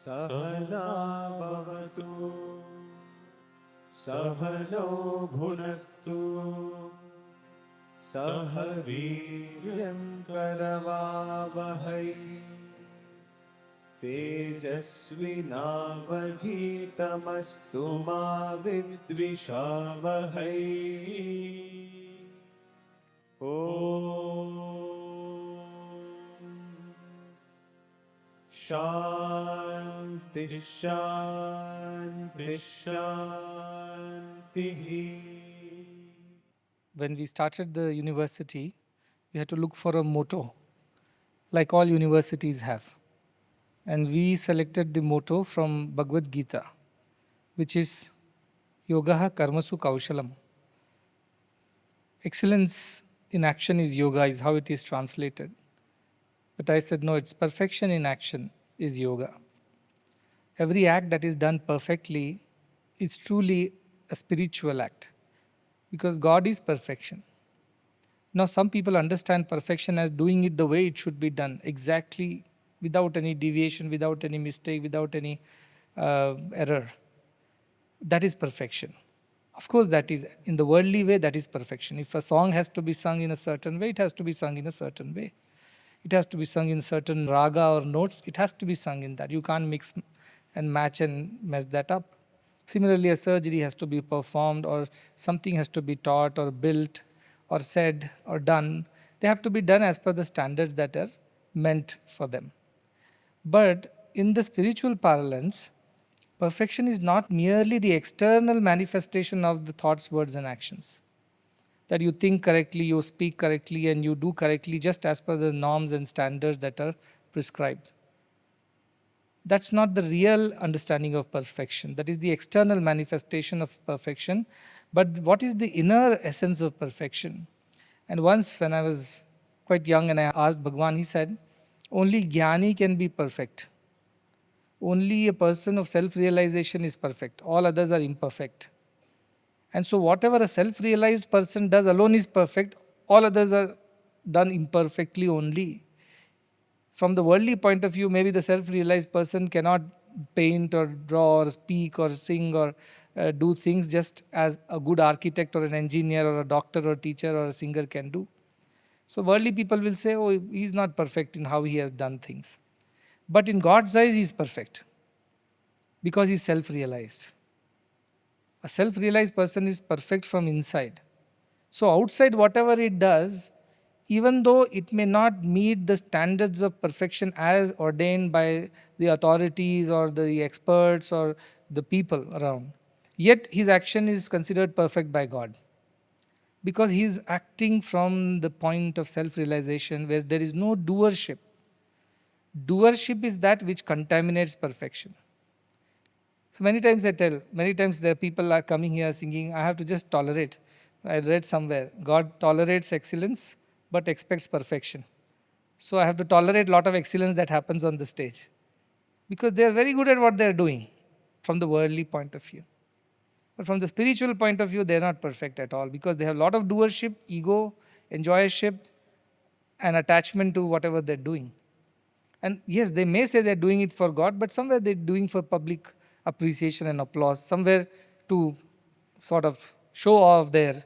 सहना भवतु सहनौ भुनक्तु सह वीर्यं करवावहै तेजस्विनावधीतमस्तु मा विद्विषावहै ॐ शान्ति शान्ति शान्तिः. When we started the university, we had to look for a motto, like all universities have. And we selected the motto from Bhagavad Gita, which is Yogaha Karmasu Kaushalam. Excellence in action is yoga, is how it is translated. But I said, no, it's perfection in action is yoga. Every act that is done perfectly is truly a spiritual act, because God is perfection. Now, some people understand perfection as doing it the way it should be done, exactly, without any deviation, without any mistake, without any error. That is perfection. Of course, that is, in the worldly way, that is perfection. If a song has to be sung in a certain way, it has to be sung in a certain way. It has to be sung in certain raga or notes. It has to be sung in that. You can't mix and match and mess that up. Similarly, a surgery has to be performed, or something has to be taught or built or said or done. They have to be done as per the standards that are meant for them. But in the spiritual parlance, perfection is not merely the external manifestation of the thoughts, words, and actions. That you think correctly, you speak correctly, and you do correctly just as per the norms and standards that are prescribed. That's not the real understanding of perfection. That is the external manifestation of perfection. But what is the inner essence of perfection? And once when I was quite young and I asked Bhagwan, he said, only Jnani can be perfect. Only a person of self-realization is perfect. All others are imperfect. And so whatever a self-realized person does alone is perfect. All others are done imperfectly only. From the worldly point of view, maybe the self-realized person cannot paint or draw or speak or sing or do things just as a good architect or an engineer or a doctor or a teacher or a singer can do. So worldly people will say, oh, he's not perfect in how he has done things. But in God's eyes, he is perfect because he's self-realized. A self-realized person is perfect from inside. So outside, whatever it does, even though it may not meet the standards of perfection as ordained by the authorities or the experts or the people around, yet his action is considered perfect by God. Because he is acting from the point of self-realization where there is no doership. Doership is that which contaminates perfection. So many times there are people are coming here singing, I have to just tolerate. I read somewhere, God tolerates excellence but expects perfection. So I have to tolerate a lot of excellence that happens on the stage. Because they are very good at what they are doing from the worldly point of view. But from the spiritual point of view, they are not perfect at all, because they have a lot of doership, ego, enjoyership, and attachment to whatever they're doing. And yes, they may say they're doing it for God, but somewhere they're doing for public appreciation and applause, somewhere to sort of show off their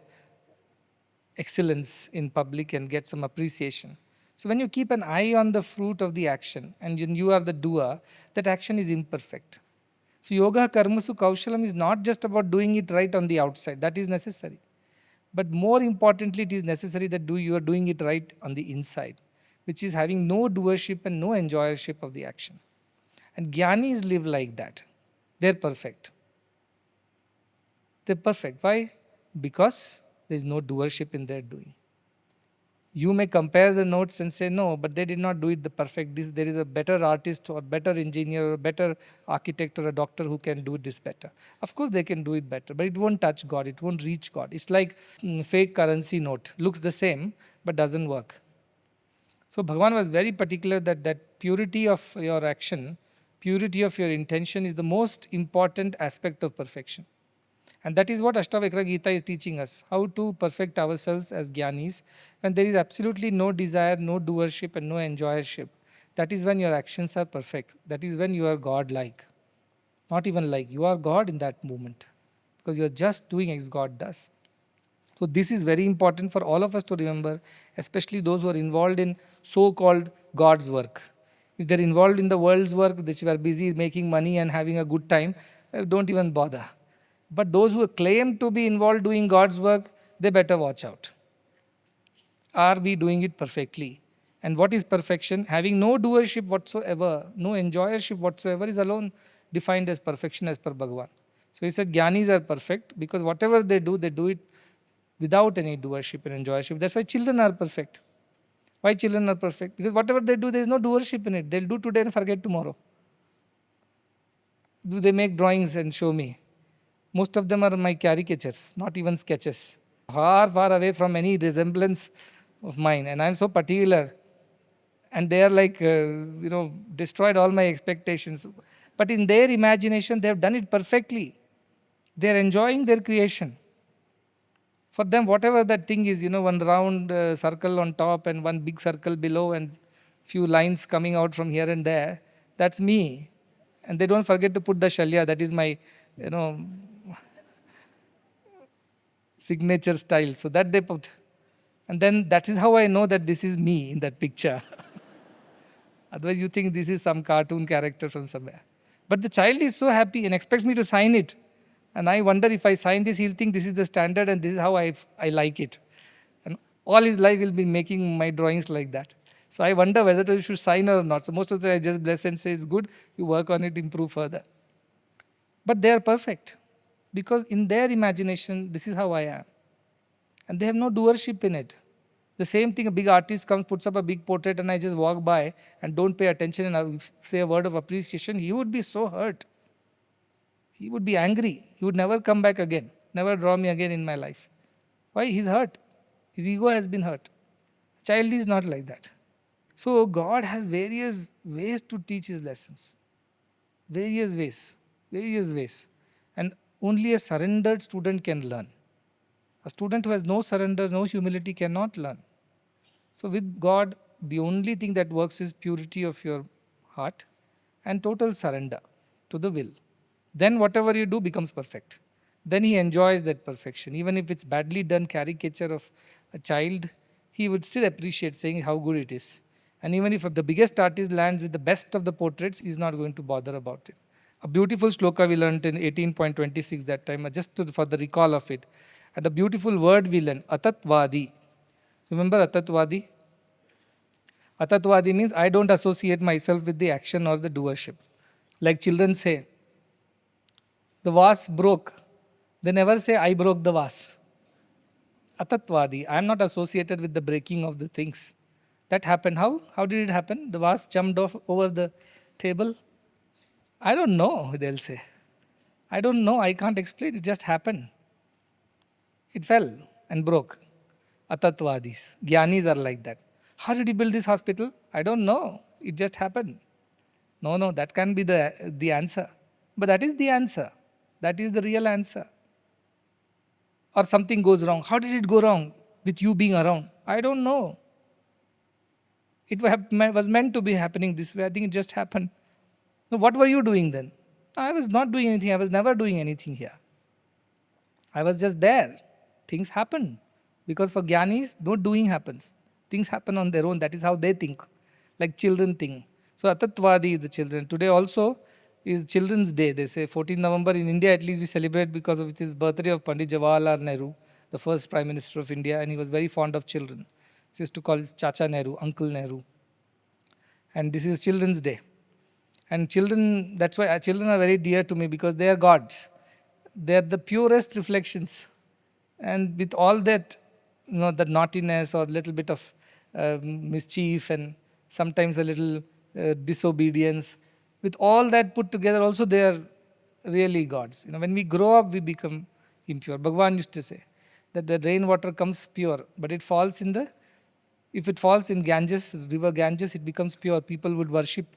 excellence in public and get some appreciation. So when you keep an eye on the fruit of the action and you are the doer, that action is imperfect. So yoga karmasu kaushalam is not just about doing it right on the outside. That is necessary. But more importantly, it is necessary that you are doing it right on the inside, which is having no doership and no enjoyership of the action. And jnanis live like that. They're perfect. They're perfect. Why? Because there is no doership in their doing. You may compare the notes and say, no, but they did not do it the perfect. There is a better artist or better engineer or better architect or a doctor who can do this better. Of course, they can do it better, but it won't touch God. It won't reach God. It's like fake currency note. Looks the same, but doesn't work. So Bhagavan was very particular that purity of your action, purity of your intention is the most important aspect of perfection. And that is what Ashtavakra Gita is teaching us, how to perfect ourselves as jnanis when there is absolutely no desire, no doership and no enjoyership. That is when your actions are perfect. That is when you are God-like. Not even like, you are God in that moment. Because you are just doing as God does. So this is very important for all of us to remember, especially those who are involved in so-called God's work. If they're involved in the world's work, which were busy making money and having a good time, don't even bother. But those who claim to be involved doing God's work, they better watch out. Are we doing it perfectly? And what is perfection? Having no doership whatsoever, no enjoyership whatsoever is alone defined as perfection as per Bhagavan. So he said Gyanis are perfect because whatever they do it without any doership and enjoyership. That's why children are perfect. Why children are perfect? Because whatever they do, there is no doership in it. They'll do today and forget tomorrow. Do they make drawings and show me? Most of them are my caricatures, not even sketches. Far, far away from any resemblance of mine. And I'm so particular. And they are like, destroyed all my expectations. But in their imagination, they have done it perfectly. They're enjoying their creation. For them, whatever that thing is, one round circle on top and one big circle below and few lines coming out from here and there, that's me. And they don't forget to put the shalya, that is my, signature style. So that they put. And then that is how I know that this is me in that picture. Otherwise, you think this is some cartoon character from somewhere. But the child is so happy and expects me to sign it. And I wonder if I sign this, he'll think this is the standard and this is how I like it. And all his life he'll be making my drawings like that. So I wonder whether you should sign or not. So most of the time I just bless and say, it's good, you work on it, improve further. But they are perfect. Because in their imagination, this is how I am. And they have no doership in it. The same thing, a big artist comes, puts up a big portrait and I just walk by and don't pay attention and I say a word of appreciation, he would be so hurt. He would be angry. He would never come back again, never draw me again in my life. Why? He's hurt. His ego has been hurt. Child is not like that. So God has various ways to teach his lessons. Various ways. And only a surrendered student can learn. A student who has no surrender, no humility cannot learn. So with God, the only thing that works is purity of your heart and total surrender to the will. Then whatever you do becomes perfect. Then he enjoys that perfection. Even if it's badly done caricature of a child, he would still appreciate saying how good it is. And even if the biggest artist lands with the best of the portraits, he's not going to bother about it. A beautiful sloka we learned in 18.26 that time, for the recall of it. And a beautiful word we learned, atatvadi. Remember atatvadi? Atatvadi means I don't associate myself with the action or the doership. Like children say, the vase broke. They never say, I broke the vase. Atatvadi. I am not associated with the breaking of the things. That happened. How? How did it happen? The vase jumped off over the table. I don't know, they'll say. I don't know. I can't explain. It just happened. It fell and broke. Atatvadis. Gyanis are like that. How did he build this hospital? I don't know. It just happened. No, that can be the answer. But that is the answer. That is the real answer. Or something goes wrong. How did it go wrong with you being around? I don't know. It was meant to be happening this way. I think it just happened. So what were you doing then? I was not doing anything. I was never doing anything here. I was just there. Things happen. Because for Gyanis, no doing happens. Things happen on their own. That is how they think. Like children think. So Atatvadi is the children. Today also is Children's Day. They say 14 November in India at least we celebrate because of his birthday of Pandit Jawaharlal Nehru, the first Prime Minister of India, and he was very fond of children. He used to call Chacha Nehru, Uncle Nehru. And this is Children's Day. And children, that's why children are very dear to me because they are gods. They are the purest reflections. And with all that, the naughtiness or little bit of mischief and sometimes a little disobedience, with all that put together, also they are really gods. When we grow up, we become impure. Bhagavan used to say that the rainwater comes pure, but if it falls in Ganges, river Ganges, it becomes pure. People would worship.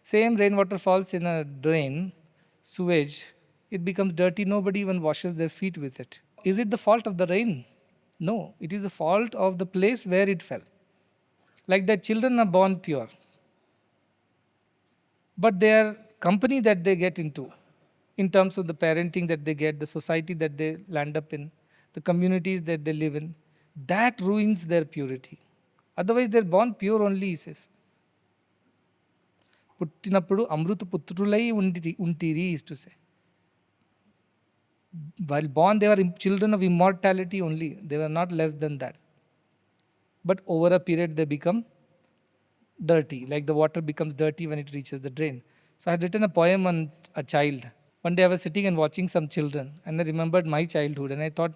Same rainwater falls in a drain, sewage, it becomes dirty. Nobody even washes their feet with it. Is it the fault of the rain? No, it is the fault of the place where it fell. Like that children are born pure. but their company that they get into, in terms of the parenting that they get, the society that they land up in, the communities that they live in, that ruins their purity. Otherwise, they're born pure only, he says. పుట్టినప్పుడు అమృత పుత్రులై ఉంటిరి is to say. While born, they were children of immortality only. They were not less than that. But over a period, they become dirty, like the water becomes dirty when it reaches the drain. So I had written a poem on a child. One day I was sitting and watching some children, and I remembered my childhood, and I thought,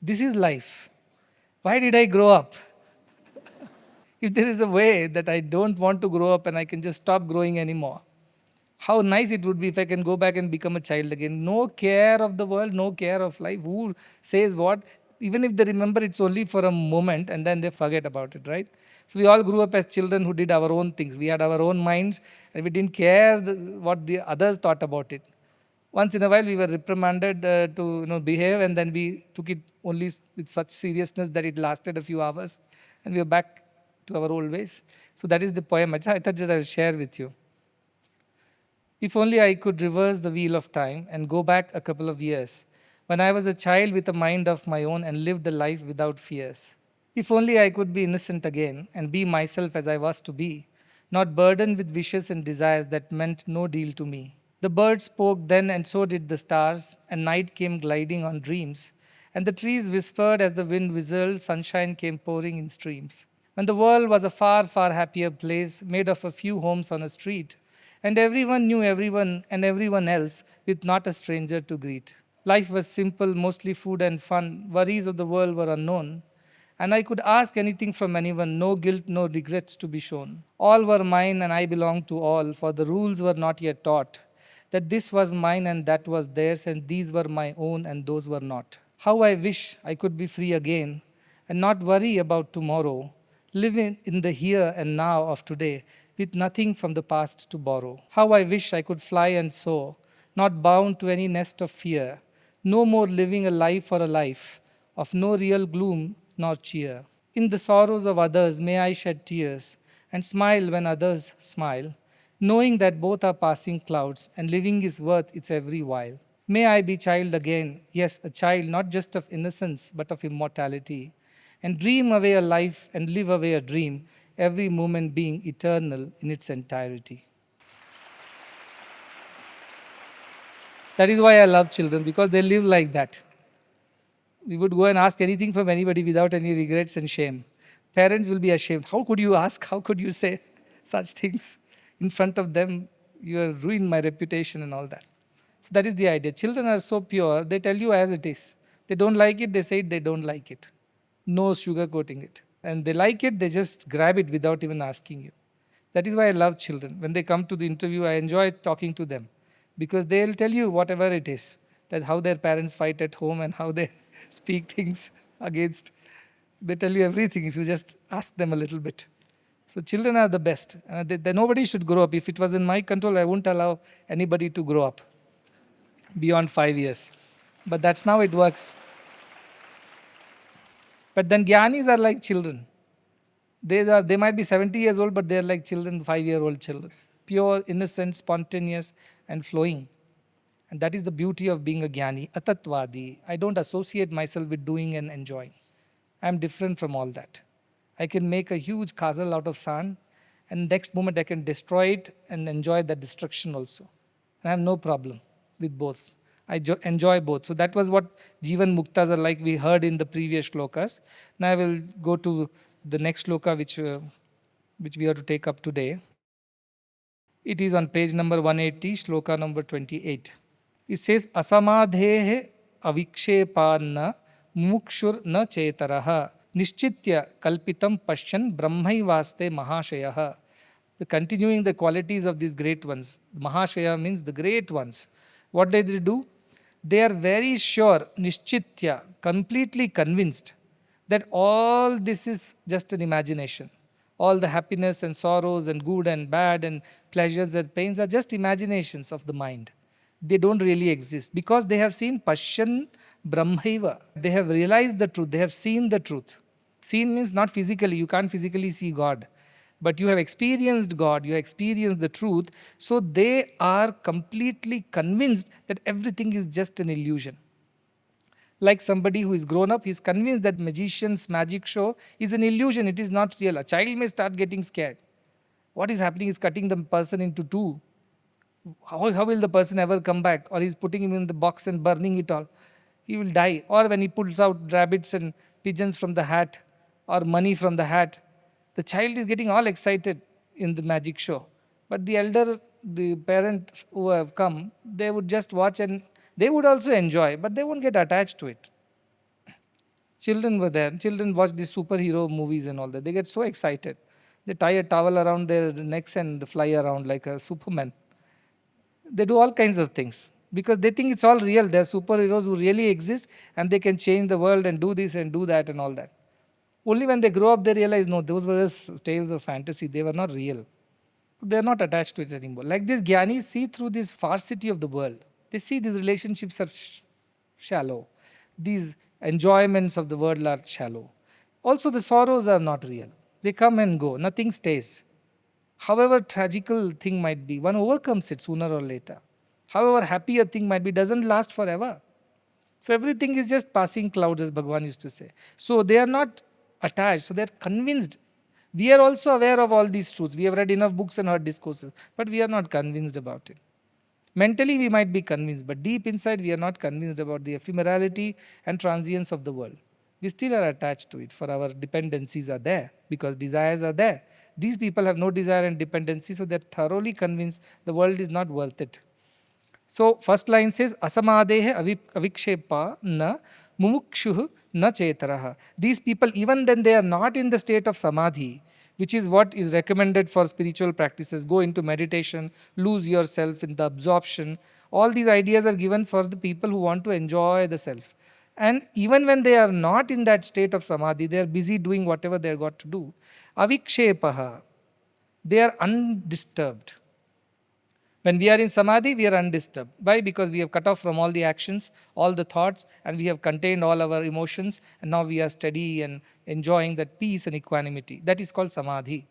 this is life. Why did I grow up? If there is a way that I don't want to grow up and I can just stop growing anymore, how nice it would be if I can go back and become a child again. No care of the world, no care of life. Who says what? Even if they remember, it's only for a moment and then they forget about it, right? So we all grew up as children who did our own things. We had our own minds and we didn't care what the others thought about it. Once in a while, we were reprimanded to behave, and then we took it only with such seriousness that it lasted a few hours, and we were back to our old ways. So that is the poem. I thought just I'll share with you. If only I could reverse the wheel of time and go back a couple of years, when I was a child with a mind of my own and lived a life without fears. If only I could be innocent again and be myself as I was to be, not burdened with wishes and desires that meant no deal to me. The birds spoke then, and so did the stars, and night came gliding on dreams, and the trees whispered as the wind whistled, sunshine came pouring in streams. When the world was a far, far happier place, made of a few homes on a street, and everyone knew everyone and everyone else, with not a stranger to greet. Life was simple, mostly food and fun, worries of the world were unknown, and I could ask anything from anyone, no guilt, no regrets to be shown. All were mine and I belonged to all, for the rules were not yet taught, that this was mine and that was theirs, and these were my own and those were not. How I wish I could be free again and not worry about tomorrow, living in the here and now of today with nothing from the past to borrow. How I wish I could fly and soar, not bound to any nest of fear, no more living a life for a life of no real gloom nor cheer. In the sorrows of others may I shed tears and smile when others smile, knowing that both are passing clouds and living is worth its every while. May I be child again, yes, a child not just of innocence but of immortality, and dream away a life and live away a dream, every moment being eternal in its entirety. That is why I love children, because they live like that. We would go and ask anything from anybody without any regrets and shame. Parents will be ashamed. How could you ask? How could you say such things? In front of them, you have ruined my reputation and all that. So that is the idea. Children are so pure, they tell you as it is. They don't like it, they say it, they don't like it. No sugarcoating it. And they like it, they just grab it without even asking you. That is why I love children. When they come to the interview, I enjoy talking to them, because they'll tell you whatever it is, that how their parents fight at home and how they speak things against. They tell you everything if you just ask them a little bit. So children are the best. Nobody should grow up. If it was in my control, I wouldn't allow anybody to grow up beyond 5 years. But that's how it works. But then Gyanis are like children. They might be 70 years old, but they're like children, 5-year-old children. Pure, innocent, spontaneous, and flowing. And that is the beauty of being a Gyani, Atatvadi. I don't associate myself with doing and enjoying. I'm different from all that. I can make a huge castle out of sand, and next moment I can destroy it and enjoy that destruction also. And I have no problem with both. I enjoy both. So that was what Jivan Muktas are like, we heard in the previous shlokas. Now I will go to the next shloka which we have to take up today. It is on page number 180, shloka number 28. It says, Asamadhehe avikshepanna mukshur na chetaraha nishchitya kalpitam pashyan brahmaivaste mahashayaha. Continuing the qualities of these great ones. Mahashaya means the great ones. What did they do? They are very sure, nishchitya, completely convinced that all this is just an imagination. All the happiness and sorrows and good and bad and pleasures and pains are just imaginations of the mind. They don't really exist because they have seen Pashyan Brahmaiva. They have realized the truth. They have seen the truth. Seen means not physically. You can't physically see God. but you have experienced God, you have experienced the truth, so they are completely convinced that everything is just an illusion. Like somebody who is grown up, he's convinced that magician's magic show is an illusion, it is not real. A child may start getting scared. What is happening is cutting the person into two. How will the person ever come back? Or he's putting him in the box and burning it all. He will die. Or when he pulls out rabbits and pigeons from the hat or money from the hat, the child is getting all excited in the magic show. But the parents who have come, they would just watch and they would also enjoy, but they won't get attached to it. Children were there. Children watch these superhero movies and all that. They get so excited. They tie a towel around their necks and fly around like a Superman. They do all kinds of things because they think it's all real. They're superheroes who really exist and they can change the world and do this and do that and all that. Only when they grow up, they realize, no, those were just tales of fantasy. They were not real. They're not attached to it anymore. Like these Gyanis see through this falsity of the world. They see these relationships are shallow. These enjoyments of the world are shallow. Also, the sorrows are not real. They come and go. Nothing stays. However tragical thing might be, one overcomes it sooner or later. However happy a thing might be, doesn't last forever. So everything is just passing clouds, as Bhagavan used to say. So they are not attached. So they are convinced. We are also aware of all these truths. We have read enough books and heard discourses, but we are not convinced about it. Mentally, we might be convinced, but deep inside, we are not convinced about the ephemerality and transience of the world. We still are attached to it, for our dependencies are there, because desires are there. These people have no desire and dependency, so they're thoroughly convinced the world is not worth it. So, first line says, Asamadehe avikshepa na mumukshuh na chetaraha. These people, even then they are not in the state of samadhi, which is what is recommended for spiritual practices. Go into meditation, lose yourself in the absorption. All these ideas are given for the people who want to enjoy the self. And even when they are not in that state of samadhi, they are busy doing whatever they have got to do. Avikshepaha, they are undisturbed. When we are in samadhi, we are undisturbed. Why? Because we have cut off from all the actions, all the thoughts, and we have contained all our emotions, and now we are steady and enjoying that peace and equanimity. That is called samadhi.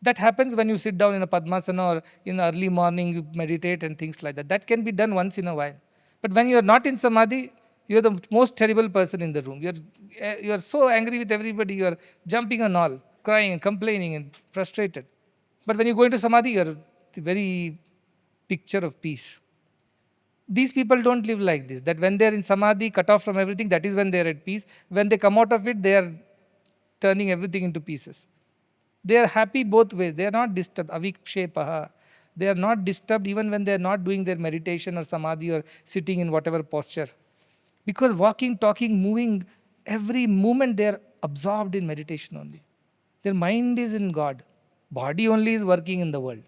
That happens when you sit down in a padmasana or in the early morning, you meditate and things like that. That can be done once in a while. But when you are not in samadhi, you are the most terrible person in the room. You are so angry with everybody, you are jumping and all, crying and complaining and frustrated. But when you go into samadhi, you are the very picture of peace. These people don't live like this. That when they are in samadhi, cut off from everything, that is when they are at peace. When they come out of it, they are turning everything into pieces. They are happy both ways. They are not disturbed. Avikshepaha. They are not disturbed even when they are not doing their meditation or samadhi or sitting in whatever posture. Because walking, talking, moving, every moment they are absorbed in meditation only. Their mind is in God. Body only is working in the world.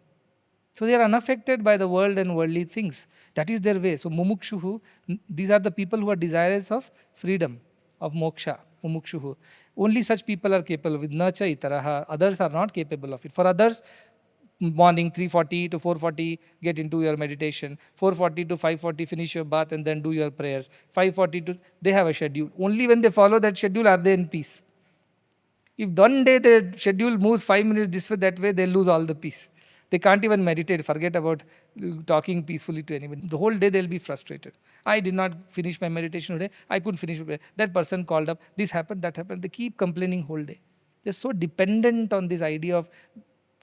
So they are unaffected by the world and worldly things. That is their way. So mumukshuhu, these are the people who are desirous of freedom, of moksha, mumukshuhu. Only such people are capable of it. Nacha itaraha. Others are not capable of it. For others, morning 3:40 to 4:40, get into your meditation. 4:40 to 5:40, finish your bath and then do your prayers. 5:40 to, they have a schedule. Only when they follow that schedule are they in peace. If one day their schedule moves 5 minutes this way, that way, they lose all the peace. They can't even meditate, forget about talking peacefully to anybody. The whole day they'll be frustrated. I did not finish my meditation today. I couldn't finish my prayer. That person called up. This happened, that happened. They keep complaining whole day. They're so dependent on this idea of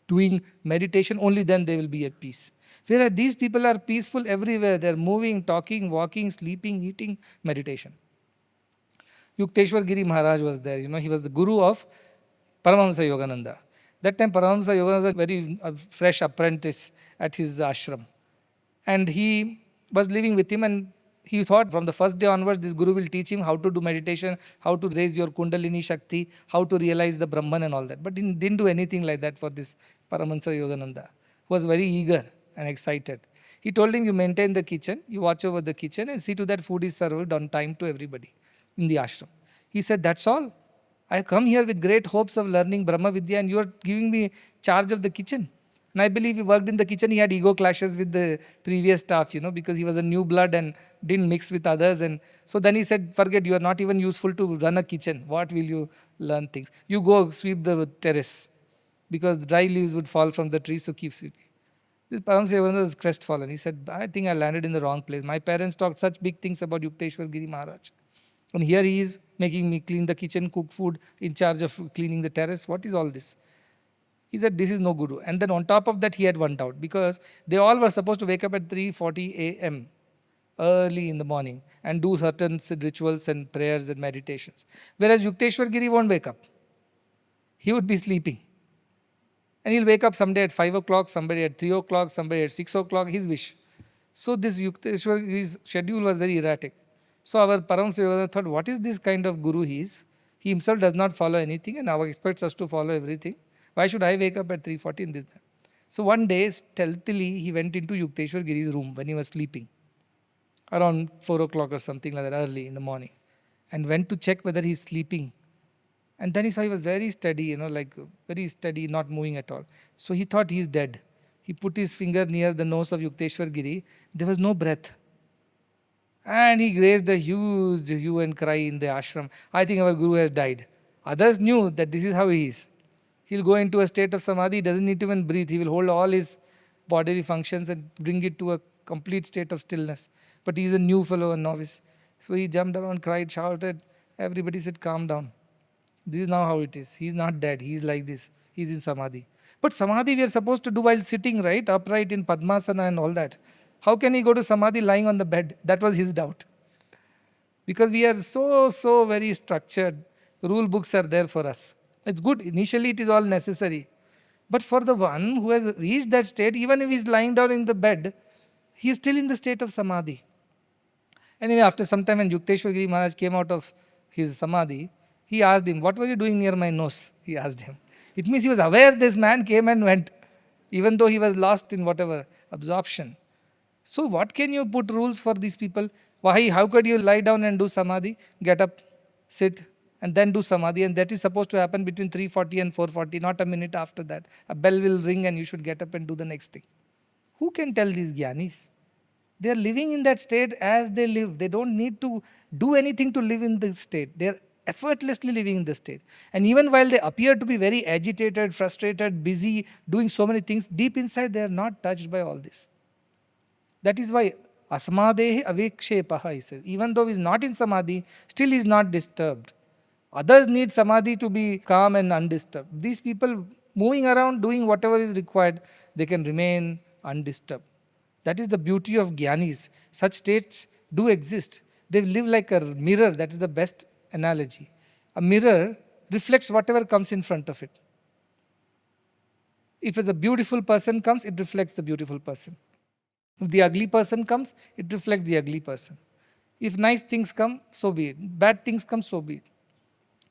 doing meditation. Only then they will be at peace. Whereas these people are peaceful everywhere. They're moving, talking, walking, sleeping, eating, meditation. Yukteswar Giri Maharaj was there. He was the guru of Paramahamsa Yogananda. That time Paramahamsa Yogananda was a very fresh apprentice at his ashram. And he was living with him, and he thought from the first day onwards, this guru will teach him how to do meditation, how to raise your Kundalini Shakti, how to realize the Brahman and all that. But he didn't do anything like that for this Paramahamsa Yogananda, who was very eager and excited. He told him, you maintain the kitchen, you watch over the kitchen and see to that food is served on time to everybody in the ashram. He said, that's all. I come here with great hopes of learning Brahma Vidya and you are giving me charge of the kitchen. And I believe he worked in the kitchen, he had ego clashes with the previous staff, because he was a new blood and didn't mix with others. And so then he said, forget, you are not even useful to run a kitchen. What will you learn things? You go sweep the terrace. because the dry leaves would fall from the tree, so keep sweeping. This Param Sivananda was crestfallen. He said, I think I landed in the wrong place. My parents talked such big things about Yukteswar Giri Maharaj. And here he is making me clean the kitchen, cook food, in charge of cleaning the terrace. What is all this? He said, this is no guru. And then on top of that, he had one doubt, because they all were supposed to wake up at 3:40 a.m. early in the morning and do certain rituals and prayers and meditations. Whereas Yukteswar Giri won't wake up. He would be sleeping. And he'll wake up someday at 5 o'clock, somebody at 3 o'clock, somebody at 6 o'clock, his wish. So this Yukteswar, his schedule was very erratic. So our Param Sivananda thought, what is this kind of guru he is? He himself does not follow anything and now expects us to follow everything. Why should I wake up at 3:40 in this? So one day, stealthily, he went into Yukteswar Giri's room when he was sleeping, around 4 o'clock or something like that, early in the morning, and went to check whether he's sleeping. And then he saw he was very steady, like very steady, not moving at all. So he thought he's dead. He put his finger near the nose of Yukteswar Giri. There was no breath. And he raised a huge hue and cry in the ashram. I think our guru has died. Others knew that this is how he is. He'll go into a state of samadhi, he doesn't need to even breathe. He will hold all his bodily functions and bring it to a complete state of stillness. But he's a new fellow, a novice. So he jumped around, cried, shouted. Everybody said, calm down. This is now how it is. He's not dead. He's like this. He's in samadhi. But samadhi we are supposed to do while sitting, right? Upright in Padmasana and all that. How can he go to samadhi lying on the bed? That was his doubt. Because we are so very structured. Rule books are there for us. It's good. Initially it is all necessary. But for the one who has reached that state, even if he is lying down in the bed, he is still in the state of samadhi. Anyway, after some time when Yukteswar Giri Maharaj came out of his samadhi, he asked him, what were you doing near my nose? He asked him. It means he was aware this man came and went, even though he was lost in whatever absorption. So what can you put rules for these people? Why? How could you lie down and do samadhi? Get up, sit, and then do samadhi. And that is supposed to happen between 3:40 and 4:40, not a minute after that. A bell will ring and you should get up and do the next thing. Who can tell these jnanis? They are living in that state as they live. They don't need to do anything to live in the state. They are effortlessly living in the state. And even while they appear to be very agitated, frustrated, busy, doing so many things, deep inside they are not touched by all this. That is why asmadehe avekshepaha, he says. Even though he is not in samadhi, still he is not disturbed. Others need samadhi to be calm and undisturbed. These people moving around, doing whatever is required, they can remain undisturbed. That is the beauty of jnanis. Such states do exist. They live like a mirror. That is the best analogy. A mirror reflects whatever comes in front of it. If a beautiful person comes, it reflects the beautiful person. If the ugly person comes, it reflects the ugly person. If nice things come, so be it. Bad things come, so be it.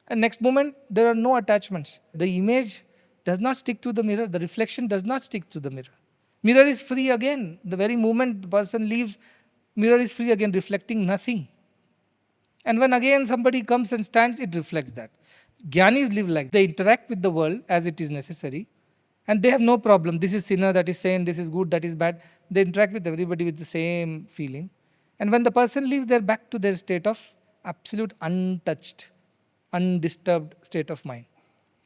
And next moment, there are no attachments. The image does not stick to the mirror. The reflection does not stick to the mirror. Mirror is free again. The very moment the person leaves, mirror is free again, reflecting nothing. And when again somebody comes and stands, it reflects that. Jnanis live like they interact with the world as it is necessary. And they have no problem. This is sinner, that is sane, this is good, that is bad. They interact with everybody with the same feeling. And when the person leaves, they're back to their state of absolute untouched, undisturbed state of mind.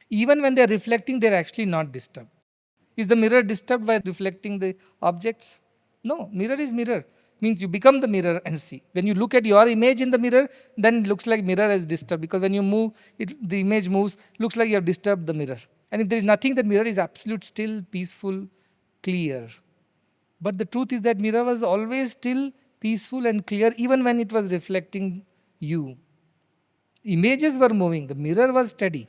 Even when they're reflecting, they're actually not disturbed. Is the mirror disturbed by reflecting the objects? No, mirror is mirror. Means you become the mirror and see. When you look at your image in the mirror, then it looks like mirror is disturbed. Because when you move, the image moves, looks like you have disturbed the mirror. And if there is nothing, the mirror is absolute, still, peaceful, clear. But the truth is that mirror was always still, peaceful and clear, even when it was reflecting you. Images were moving, the mirror was steady.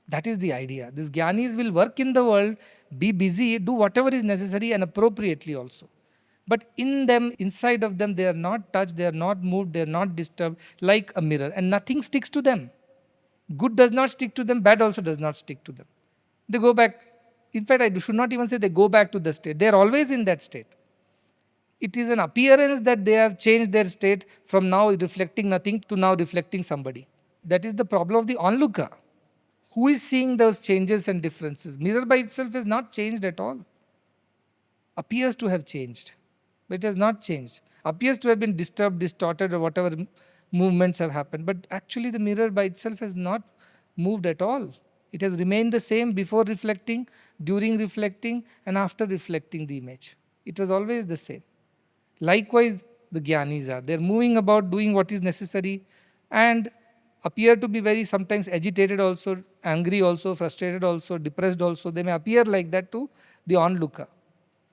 That is the idea. These jnanis will work in the world, be busy, do whatever is necessary and appropriately also. But in them, inside of them, they are not touched, they are not moved, they are not disturbed like a mirror. And nothing sticks to them. Good does not stick to them, bad also does not stick to them. They go back. In fact, I should not even say they go back to the state. They are always in that state. It is an appearance that they have changed their state from now reflecting nothing to now reflecting somebody. That is the problem of the onlooker. Who is seeing those changes and differences? Mirror by itself is not changed at all. Appears to have changed, but it has not changed. Appears to have been disturbed, distorted, or whatever movements have happened. But actually the mirror by itself has not moved at all. It has remained the same before reflecting, during reflecting, and after reflecting the image. It was always the same. Likewise, the Gyanis are. They are moving about doing what is necessary and appear to be very sometimes agitated also, angry also, frustrated also, depressed also. They may appear like that to the onlooker.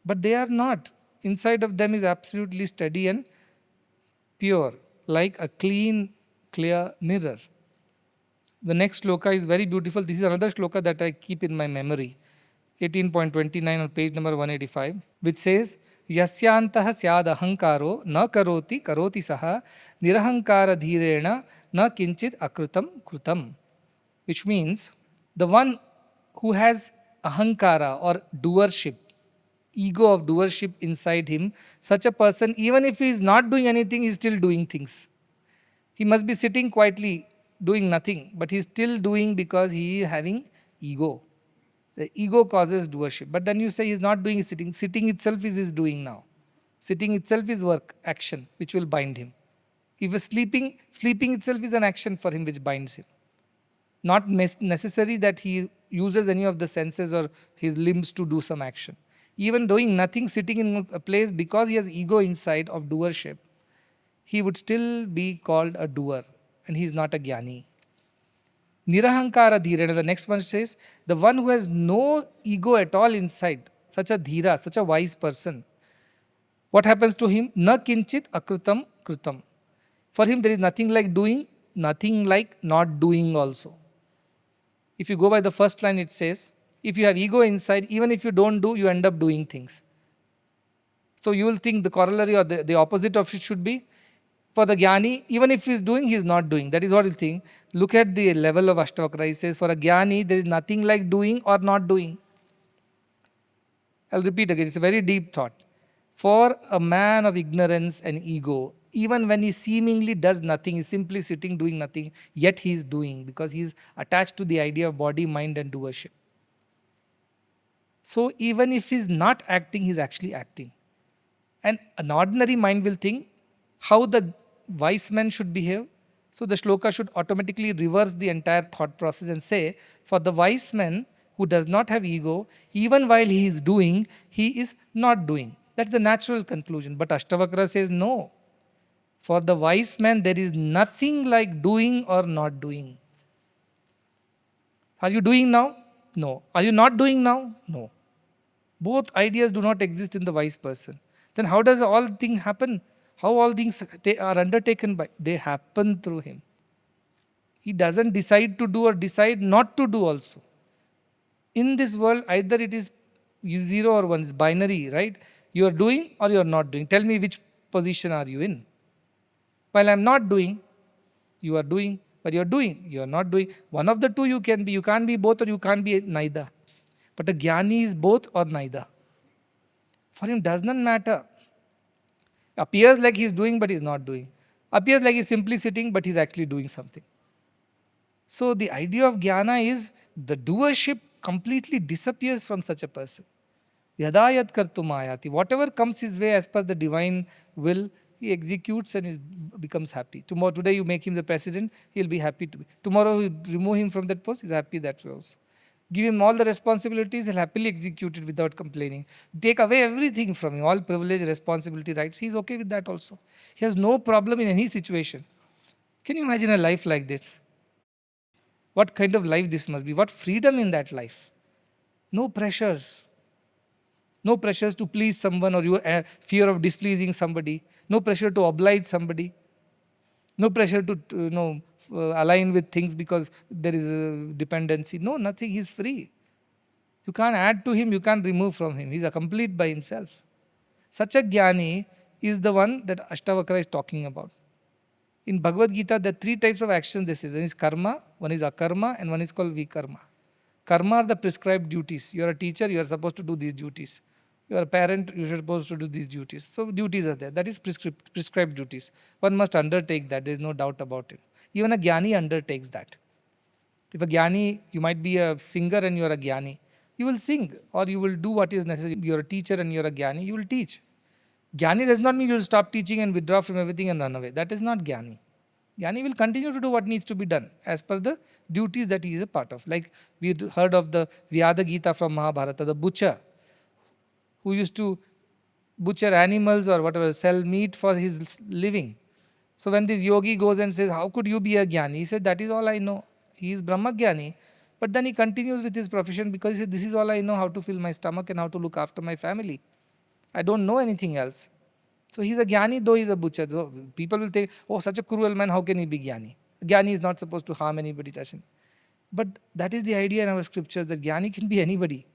But they are not. Inside of them is absolutely steady and pure, like a clean, clear mirror. The next shloka is very beautiful. This is another shloka that I keep in my memory. 18.29 on page number 185, which says, Yasyantah syad ahankaro na karoti karoti saha nirahankara dhirena na kinchit akrutam krutam. Which means, the one who has ahankara or doership, ego of doership inside him, such a person, even if he is not doing anything, he is still doing things. He must be sitting quietly, doing nothing, but he is still doing because he is having ego. The ego causes doership. But then you say he is not doing sitting. Sitting itself is his doing now. Sitting itself is work, action, which will bind him. If he is sleeping, sleeping itself is an action for him which binds him. Not necessary that he uses any of the senses or his limbs to do some action. Even doing nothing, sitting in a place, because he has ego inside of doership, he would still be called a doer, and he is not a jnani. Nirahankara dhirena, the next one says, the one who has no ego at all inside, such a dhira, such a wise person, what happens to him? Na kinchit akrutam krutam. For him there is nothing like doing, nothing like not doing also. If you go by the first line, it says, if you have ego inside, even if you don't do, you end up doing things. So you will think the corollary or the opposite of it should be, for the jnani, even if he is doing, he is not doing. That is what you think. Look at the level of Ashtavakra. He says, for a jnani, there is nothing like doing or not doing. I'll repeat again. It's a very deep thought. For a man of ignorance and ego, even when he seemingly does nothing, he's simply sitting doing nothing, yet he is doing, because he is attached to the idea of body, mind and doership. So even if he is not acting, he is actually acting. And an ordinary mind will think how the wise man should behave. So the shloka should automatically reverse the entire thought process and say, for the wise man who does not have ego, even while he is doing, he is not doing. That's the natural conclusion. But Ashtavakra says no. For the wise man, there is nothing like doing or not doing. Are you doing now? No. Are you not doing now? No. Both ideas do not exist in the wise person. Then how does all things happen? How all things are undertaken by? They happen through him. He doesn't decide to do or decide not to do also. In this world, either it is 0 or 1, it's binary, right? You are doing or you are not doing. Tell me which position are you in? While I am not doing, you are doing. But you are doing, you are not doing. One of the two you can be. You can't be both or you can't be neither. But a jnani is both or neither. For him does not matter. Appears like he is doing but he is not doing. Appears like he is simply sitting but he is actually doing something. So the idea of jnana is the doership completely disappears from such a person. Yadayat kartum ayati. Whatever comes his way as per the divine will, he executes and becomes happy. Today you make him the president, he will be happy to be. Tomorrow you remove him from that post, he is happy that way also. Give him all the responsibilities, he'll happily execute it without complaining. Take away everything from him, all privilege, responsibility, rights. He's okay with that also. He has no problem in any situation. Can you imagine a life like this? What kind of life this must be? What freedom in that life? No pressures. No pressures to please someone or your fear of displeasing somebody. No pressure to oblige somebody. No pressure to align with things because there is a dependency. No, nothing. He's free. You can't add to him, you can't remove from him. He's a complete by himself. Such a jnani is the one that Ashtavakra is talking about. In Bhagavad Gita, there are 3 types of actions this is. One is karma, one is akarma, and one is called vikarma. Karma are the prescribed duties. You are a teacher, you are supposed to do these duties. You are a parent, you are supposed to do these duties. So duties are there. That is prescribed duties. One must undertake that. There is no doubt about it. Even a jnani undertakes that. If a jnani, you might be a singer and you are a jnani. You will sing or you will do what is necessary. You are a teacher and you are a jnani, you will teach. Jnani does not mean you will stop teaching and withdraw from everything and run away. That is not jnani. Jnani will continue to do what needs to be done as per the duties that he is a part of. Like we heard of the Vyada Gita from Mahabharata, the butcher who used to butcher animals or whatever, sell meat for his living. So when this yogi goes and says, how could you be a jnani? He said, that is all I know. He is Brahma Jnani. But then he continues with his profession because he said, this is all I know, how to fill my stomach and how to look after my family. I don't know anything else. So he's a jnani, though he's a butcher. So people will think, oh, such a cruel man, how can he be jnani? Jnani is not supposed to harm anybody. But that is the idea in our scriptures, that jnani can be anybody.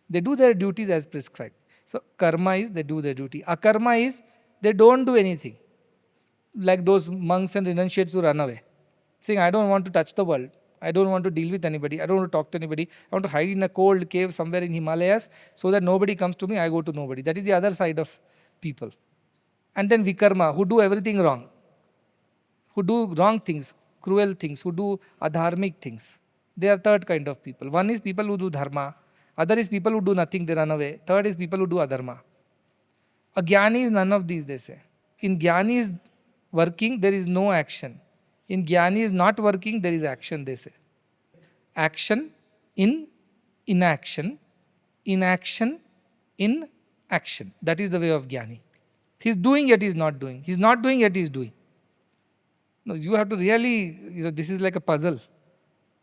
They do their duties as prescribed. So karma is they do their duty. Akarma is they don't do anything. Like those monks and renunciates who run away, saying, I don't want to touch the world. I don't want to deal with anybody. I don't want to talk to anybody. I want to hide in a cold cave somewhere in Himalayas so that nobody comes to me. I go to nobody. That is the other side of people. And then vikarma, who do everything wrong, who do wrong things, cruel things, who do adharmic things. They are third kind of people. One is people who do dharma. Other is people who do nothing, they run away. Third is people who do adharma. A jnani is none of these, they say. In jnani is working, there is no action. In jnani is not working, there is action, they say. Action in inaction, inaction in action. That is the way of jnani. He's doing yet he's not doing. He's not doing yet he's doing. No, you have to really, this is like a puzzle.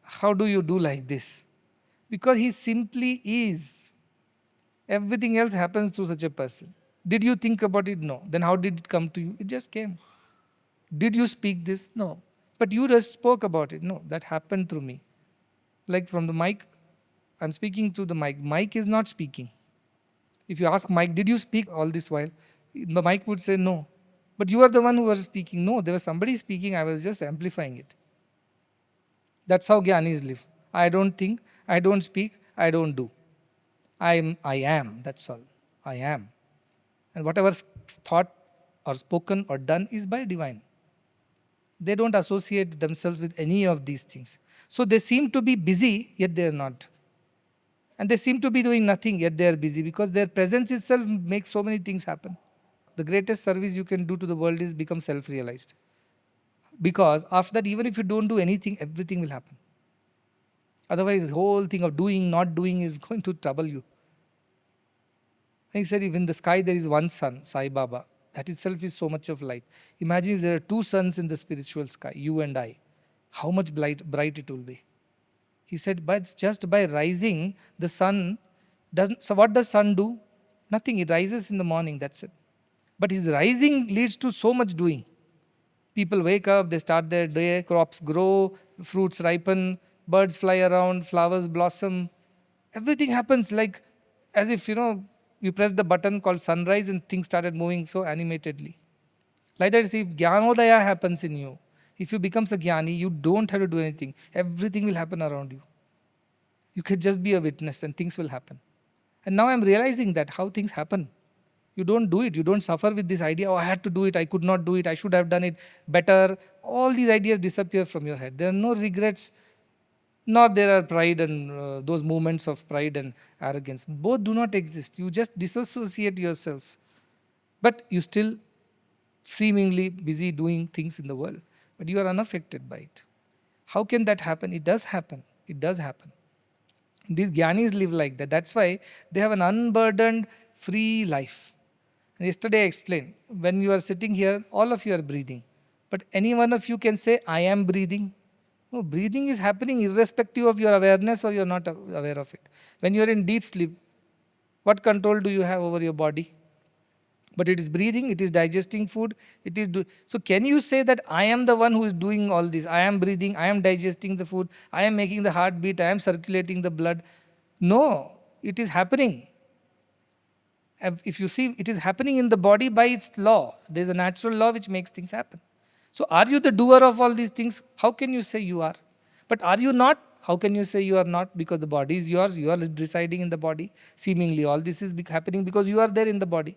How do you do like this? Because he simply is. Everything else happens to such a person. Did you think about it? No. Then how did it come to you? It just came. Did you speak this? No. But you just spoke about it. No, that happened through me. Like from the mic, I'm speaking to the mic. Mic is not speaking. If you ask Mike, did you speak all this while? The mic would say no. But you are the one who was speaking. No, there was somebody speaking. I was just amplifying it. That's how Jnanis live. I don't think, I don't speak, I don't do. I am, that's all. I am. And whatever thought or spoken or done is by divine. They don't associate themselves with any of these things. So they seem to be busy, yet they are not. And they seem to be doing nothing, yet they are busy, because their presence itself makes so many things happen. The greatest service you can do to the world is become self-realized. Because after that, even if you don't do anything, everything will happen. Otherwise, the whole thing of doing, not doing is going to trouble you. And he said, if in the sky there is one sun, Sai Baba, that itself is so much of light. Imagine if there are two suns in the spiritual sky, you and I, how much bright it will be. He said, but just by rising, the sun doesn't. So what does sun do? Nothing. It rises in the morning, that's it. But his rising leads to so much doing. People wake up, they start their day, crops grow, fruits ripen, birds fly around, flowers blossom. Everything happens like as if, you press the button called sunrise and things started moving so animatedly. Like that, if Jnanodaya happens in you, if you become a Jnani, you don't have to do anything. Everything will happen around you. You can just be a witness and things will happen. And now I'm realizing that how things happen. You don't do it. You don't suffer with this idea, oh, I had to do it, I could not do it, I should have done it better. All these ideas disappear from your head. There are no regrets, nor there are pride and those moments of pride and arrogance. Both do not exist. You just disassociate yourselves. But you still seemingly busy doing things in the world. But you are unaffected by it. How can that happen? It does happen. It does happen. These Jnanis live like that. That's why they have an unburdened, free life. And yesterday I explained, when you are sitting here, all of you are breathing. But any one of you can say, I am breathing. No, breathing is happening irrespective of your awareness or you're not aware of it. When you're in deep sleep, what control do you have over your body? But it is breathing, it is digesting food, so can you say that I am the one who is doing all this? I am breathing, I am digesting the food, I am making the heart beat, I am circulating the blood. No, it is happening. If you see, it is happening in the body by its law. There is a natural law which makes things happen. So are you the doer of all these things? How can you say you are? But are you not? How can you say you are not? Because the body is yours, you are residing in the body. Seemingly all this is happening because you are there in the body.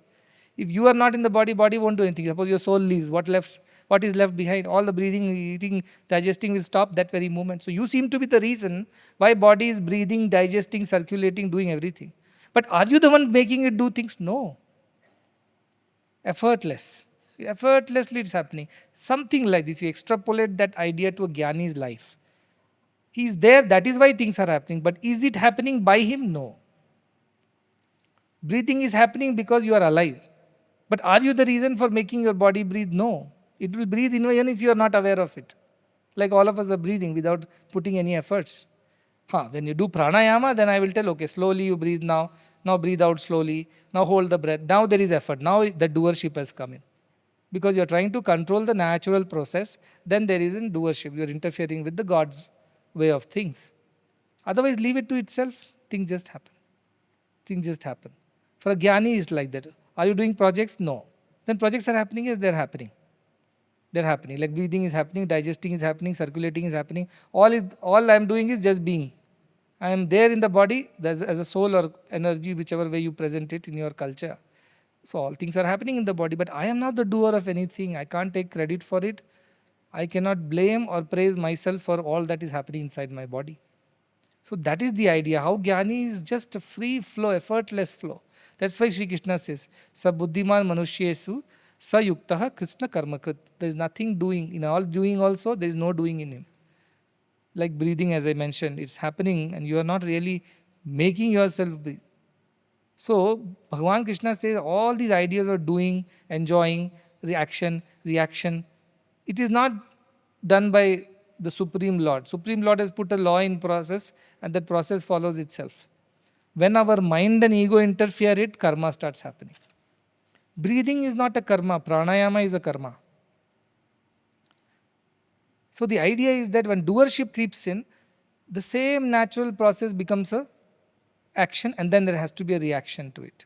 If you are not in the body, body won't do anything. Suppose your soul leaves, what is left behind? All the breathing, eating, digesting will stop that very moment. So you seem to be the reason why body is breathing, digesting, circulating, doing everything. But are you the one making it do things? No. Effortless. Effortlessly it's happening. Something like this. You extrapolate that idea to a Jnani's life. He's there, that is why things are happening. But is it happening by him? No. Breathing is happening because you are alive. But are you the reason for making your body breathe? No. It will breathe even if you are not aware of it. Like all of us are breathing without putting any efforts. When you do pranayama, then I will tell, okay, slowly you breathe now. Now breathe out slowly. Now hold the breath. Now there is effort. Now the doership has come in. Because you're trying to control the natural process, then there isn't doership. You're interfering with the God's way of things. Otherwise, leave it to itself. Things just happen. Things just happen. For a Jnani, it's like that. Are you doing projects? No. Then projects are happening? Yes, they're happening. They're happening. Like breathing is happening, digesting is happening, circulating is happening. All I'm doing is just being. I am there in the body as a soul or energy, whichever way you present it in your culture. So all things are happening in the body, but I am not the doer of anything. I can't take credit for it. I cannot blame or praise myself for all that is happening inside my body. So that is the idea. How Jnani is just a free flow, effortless flow. That's why Sri Krishna says, Sa buddhiman manushyesu sa yuktaha krishna karmakrit. There is nothing doing. In all doing also, there is no doing in him. Like breathing, as I mentioned, it's happening and you are not really making yourself breathe. So Bhagavan Krishna says all these ideas of doing, enjoying, reaction, it is not done by the Supreme Lord. Supreme Lord has put a law in process and that process follows itself. When our mind and ego interfere it, karma starts happening. Breathing is not a karma, pranayama is a karma. So the idea is that when doership creeps in, the same natural process becomes a action and then there has to be a reaction to it.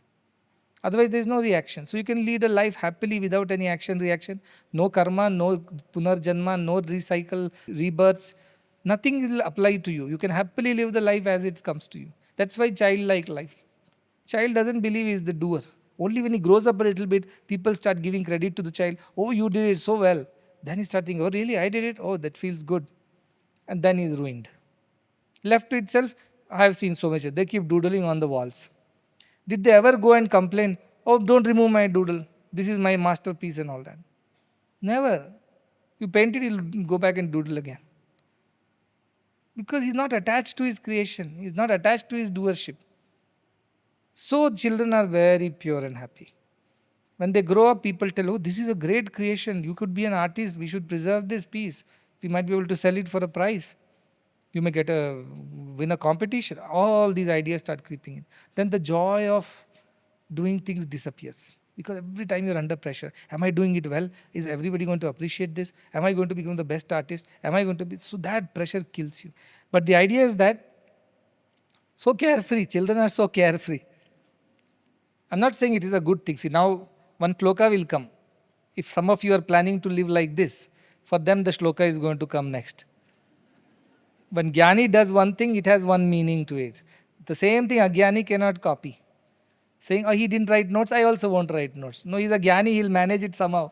Otherwise there is no reaction. So you can lead a life happily without any action, reaction. No karma, no punarjanma, no recycle, rebirths. Nothing will apply to you. You can happily live the life as it comes to you. That's why childlike life. Child doesn't believe he is the doer. Only when he grows up a little bit, people start giving credit to the child. Oh, you did it so well. Then he starts thinking, oh really, I did it? Oh, that feels good. And then he is ruined. Left to itself, I have seen so much. They keep doodling on the walls. Did they ever go and complain, oh, don't remove my doodle. This is my masterpiece and all that. Never. You paint it, he'll go back and doodle again. Because he's not attached to his creation. He's not attached to his doership. So children are very pure and happy. When they grow up, people tell, oh, this is a great creation. You could be an artist. We should preserve this piece. We might be able to sell it for a price. You may win a competition. All these ideas start creeping in. Then the joy of doing things disappears. Because every time you're under pressure, am I doing it well? Is everybody going to appreciate this? Am I going to become the best artist? Am I going to be... So that pressure kills you. But the idea is that so carefree. Children are so carefree. I'm not saying it is a good thing. See, now one shloka will come. If some of you are planning to live like this, for them the shloka is going to come next. When Jnani does one thing, it has one meaning to it. The same thing a Jnani cannot copy. Saying, oh, he didn't write notes, I also won't write notes. No, he's a Jnani, he'll manage it somehow.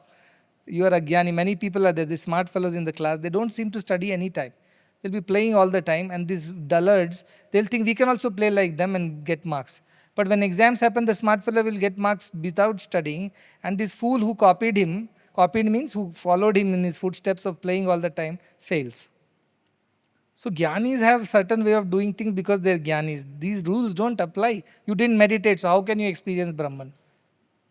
You are a Jnani. Many people are there, the smart fellows in the class, they don't seem to study any time. They'll be playing all the time, and these dullards, they'll think we can also play like them and get marks. But when exams happen, the smart fellow will get marks without studying, and this fool who copied means who followed him in his footsteps of playing all the time, fails. So Jnanis have certain way of doing things because they're Jnanis. These rules don't apply. You didn't meditate, so how can you experience Brahman?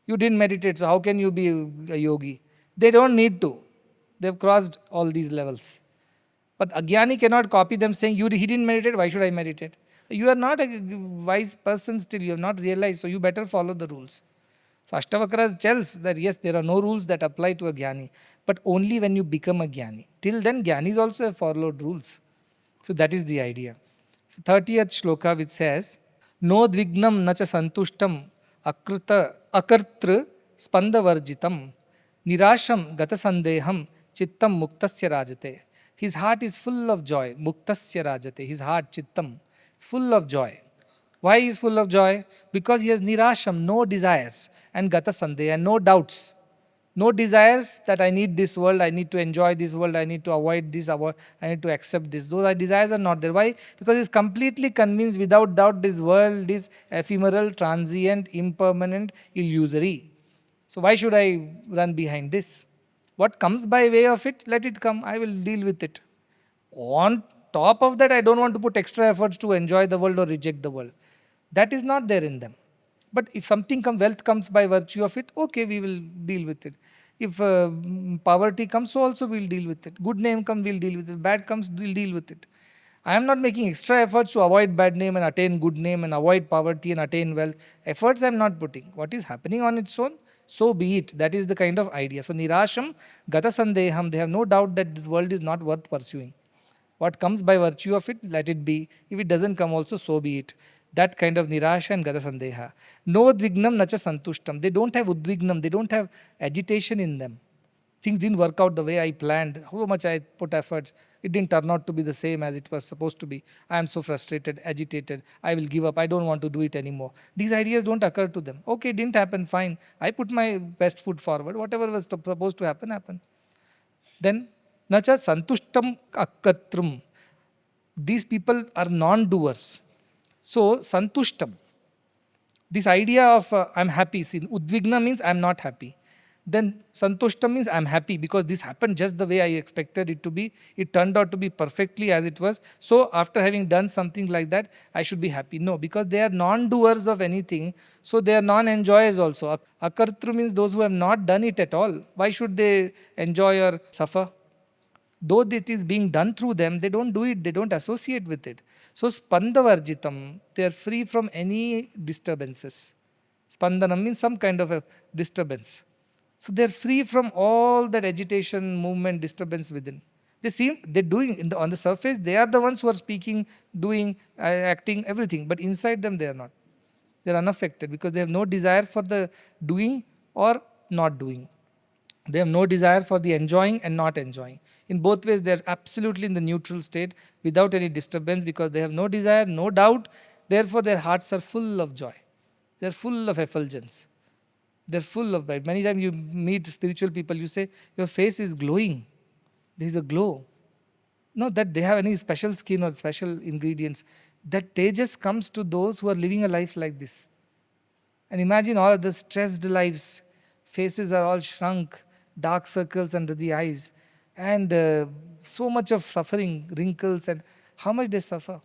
You didn't meditate, so how can you be a yogi? They don't need to. They've crossed all these levels. But a Jnani cannot copy them saying, he didn't meditate, why should I meditate? You are not a wise person still, you have not realized, so you better follow the rules. So Ashtavakra tells that yes, there are no rules that apply to a Jnani, but only when you become a Jnani. Till then, Jnanis also have followed rules. So that is the idea. So 30th shloka which says, No dvignam nacha santushtam akartru spandavarjitam nirasham gata sandeham chittam muktasya rajate. His heart is full of joy. Muktasya rajate. His heart, chittam, is full of joy. Why is full of joy? Because he has nirasham, no desires, and gata sandeha, no doubts. No desires that I need this world, I need to enjoy this world, I need to avoid this, I need to accept this. Those desires are not there. Why? Because he's completely convinced without doubt this world is ephemeral, transient, impermanent, illusory. So why should I run behind this? What comes by way of it, let it come. I will deal with it. On top of that, I don't want to put extra efforts to enjoy the world or reject the world. That is not there in them. But if something wealth comes by virtue of it, okay, we will deal with it. If poverty comes, so also we'll deal with it. Good name comes, we'll deal with it. Bad comes, we'll deal with it. I am not making extra efforts to avoid bad name and attain good name and avoid poverty and attain wealth. Efforts I am not putting. What is happening on its own, so be it. That is the kind of idea. So nirasham, gata sandeham, they have no doubt that this world is not worth pursuing. What comes by virtue of it, let it be. If it doesn't come also, so be it. That kind of nirasha and gata sandeha. No udvignam nacha santushtam. They don't have udvignam, they don't have agitation in them. Things didn't work out the way I planned, how much I put efforts, it didn't turn out to be the same as it was supposed to be. I am so frustrated, agitated, I will give up, I don't want to do it anymore. These ideas don't occur to them. Okay, it didn't happen, fine. I put my best foot forward, whatever was supposed to happen, happened. Then, nacha santushtam akkatrum. These people are non-doers. So, santushtam, this idea of I'm happy, see, udvigna means I'm not happy. Then santushtam means I'm happy because this happened just the way I expected it to be. It turned out to be perfectly as it was. So after having done something like that, I should be happy. No, because they are non-doers of anything. So they are non-enjoyers also. Akartru means those who have not done it at all. Why should they enjoy or suffer? Though it is being done through them, they don't do it, they don't associate with it. So spandavarjitam, they are free from any disturbances. Spandanam means some kind of a disturbance. So they are free from all that agitation, movement, disturbance within. They're doing, on the surface, they are the ones who are speaking, doing, acting, everything. But inside them, they are not. They are unaffected because they have no desire for the doing or not doing. They have no desire for the enjoying and not enjoying. In both ways, they are absolutely in the neutral state without any disturbance because they have no desire, no doubt. Therefore, their hearts are full of joy. They are full of effulgence. They're full of bright. Many times you meet spiritual people, you say, your face is glowing. There is a glow. Not that they have any special skin or special ingredients. That tejas comes to those who are living a life like this. And imagine all the stressed lives. Faces are all shrunk, dark circles under the eyes, and so much of suffering, wrinkles, and how much they suffer.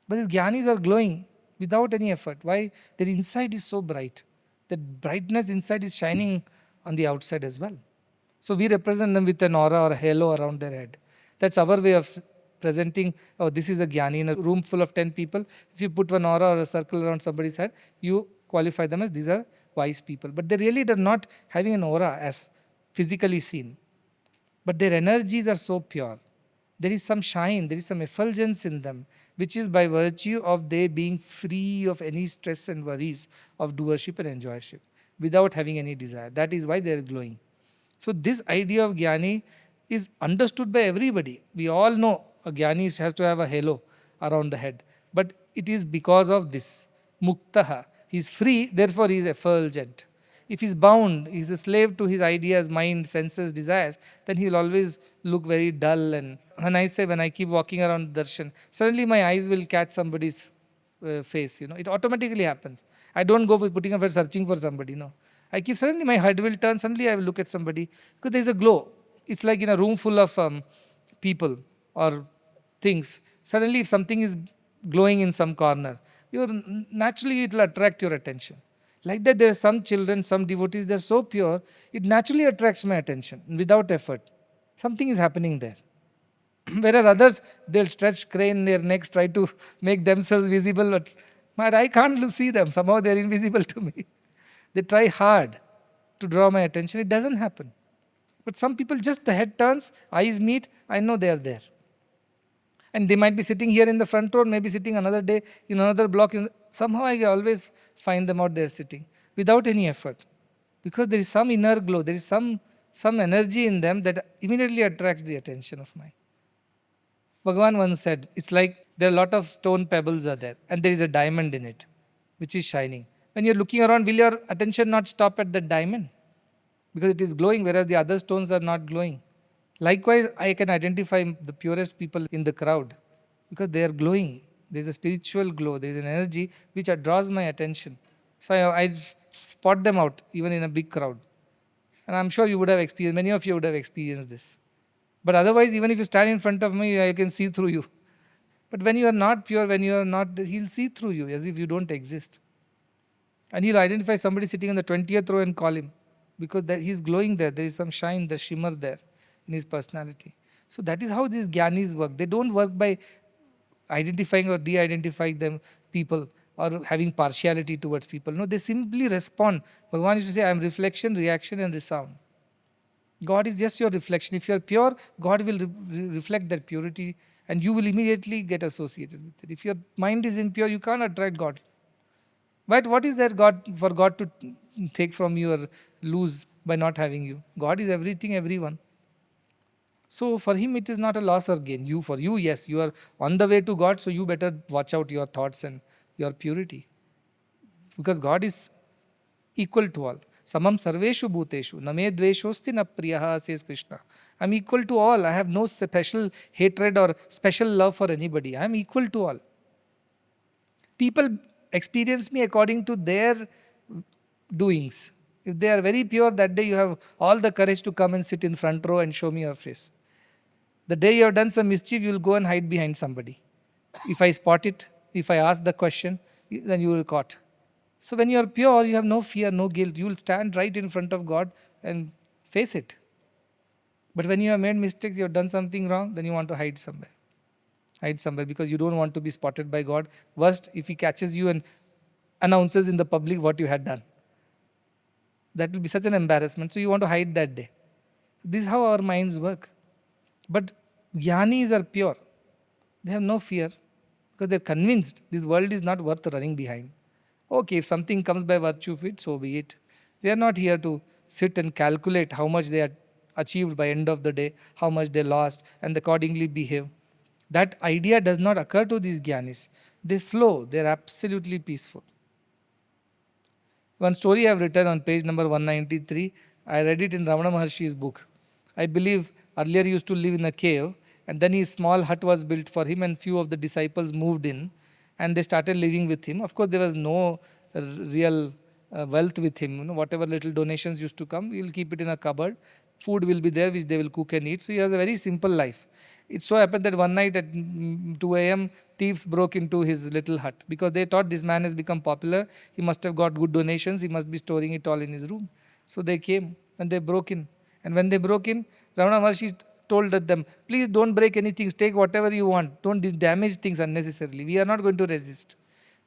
But these jnanis are glowing without any effort. Why? Their inside is so bright. That brightness inside is shining on the outside as well. So we represent them with an aura or a halo around their head. That's our way of presenting, oh, this is a jnani. In a room full of 10 people, if you put one aura or a circle around somebody's head, you qualify them as these are wise people. But they really are not having an aura as physically seen. But their energies are so pure. There is some shine, there is some effulgence in them, which is by virtue of they being free of any stress and worries of doership and enjoyership, without having any desire. That is why they are glowing. So this idea of jnani is understood by everybody. We all know a jnani has to have a halo around the head. But it is because of this. Muktaha. He is free, therefore he is effulgent. If he is bound, he is a slave to his ideas, mind, senses, desires, then he will always look very dull. And when I keep walking around darshan, suddenly my eyes will catch somebody's face. It automatically happens. I don't go with putting effort searching for somebody. No, I keep suddenly my head will turn. Suddenly I will look at somebody because there is a glow. It's like in a room full of people or things. Suddenly, if something is glowing in some corner, naturally it will attract your attention. Like that, there are some children, some devotees, they're so pure, it naturally attracts my attention without effort. Something is happening there. Whereas others, they'll stretch, crane their necks, try to make themselves visible, but I can't see them. Somehow they're invisible to me. They try hard to draw my attention. It doesn't happen. But some people, just the head turns, eyes meet, I know they are there. And they might be sitting here in the front row, maybe sitting another day in another block. Somehow I always find them out there sitting without any effort. Because there is some inner glow, there is some energy in them that immediately attracts the attention of mine. Bhagavan once said, it's like there are a lot of stone pebbles are there and there is a diamond in it, which is shining. When you're looking around, will your attention not stop at the diamond? Because it is glowing, whereas the other stones are not glowing. Likewise, I can identify the purest people in the crowd because they are glowing. There is a spiritual glow, there is an energy which draws my attention. So I spot them out even in a big crowd. And I'm sure you would have experienced, many of you would have experienced this. But otherwise, even if you stand in front of me, I can see through you. But when you are not pure, when you are not, he'll see through you as if you don't exist. And he'll identify somebody sitting on the 20th row and call him. Because he's glowing there. There is some shine, the shimmer there in his personality. So that is how these jnanis work. They don't work by identifying or de-identifying them people or having partiality towards people. No, they simply respond. Bhagavan used to say, I am reflection, reaction and resound. God is just your reflection. If you are pure, God will reflect that purity and you will immediately get associated with it. If your mind is impure, you can't attract God. But what is there for God to take from you or lose by not having you? God is everything, everyone. So for him, it is not a loss or gain. For you, yes, you are on the way to God, so you better watch out your thoughts and your purity. Because God is equal to all. Samam sarveshu bhuteshu. Name dveshosti na priyaha, says Krishna. I'm equal to all. I have no special hatred or special love for anybody. I'm equal to all. People experience me according to their doings. If they are very pure, that day you have all the courage to come and sit in front row and show me your face. The day you have done some mischief, you will go and hide behind somebody. If I spot it, if I ask the question, then you will caught. So when you are pure, you have no fear, no guilt. You will stand right in front of God and face it. But when you have made mistakes, you have done something wrong, then you want to hide somewhere. Hide somewhere because you don't want to be spotted by God. Worst, if He catches you and announces in the public what you had done. That will be such an embarrassment. So you want to hide that day. This is how our minds work. But jnanis are pure. They have no fear because they're convinced this world is not worth running behind. Okay, if something comes by virtue of it, so be it. They are not here to sit and calculate how much they had achieved by end of the day, how much they lost, and accordingly behave. That idea does not occur to these jnanis. They flow. They are absolutely peaceful. One story I have written on page number 193, I read it in Ramana Maharshi's book. I believe earlier he used to live in a cave, and then his small hut was built for him, and few of the disciples moved in, and they started living with him. Of course, there was no real wealth with him. Whatever little donations used to come, he'll keep it in a cupboard. Food will be there, which they will cook and eat. So he has a very simple life. It so happened that one night at 2 a.m., thieves broke into his little hut because they thought this man has become popular. He must have got good donations. He must be storing it all in his room. So they came and they broke in. And when they broke in, Ramana Maharshi told them, please don't break anything. Take whatever you want. Don't damage things unnecessarily. We are not going to resist.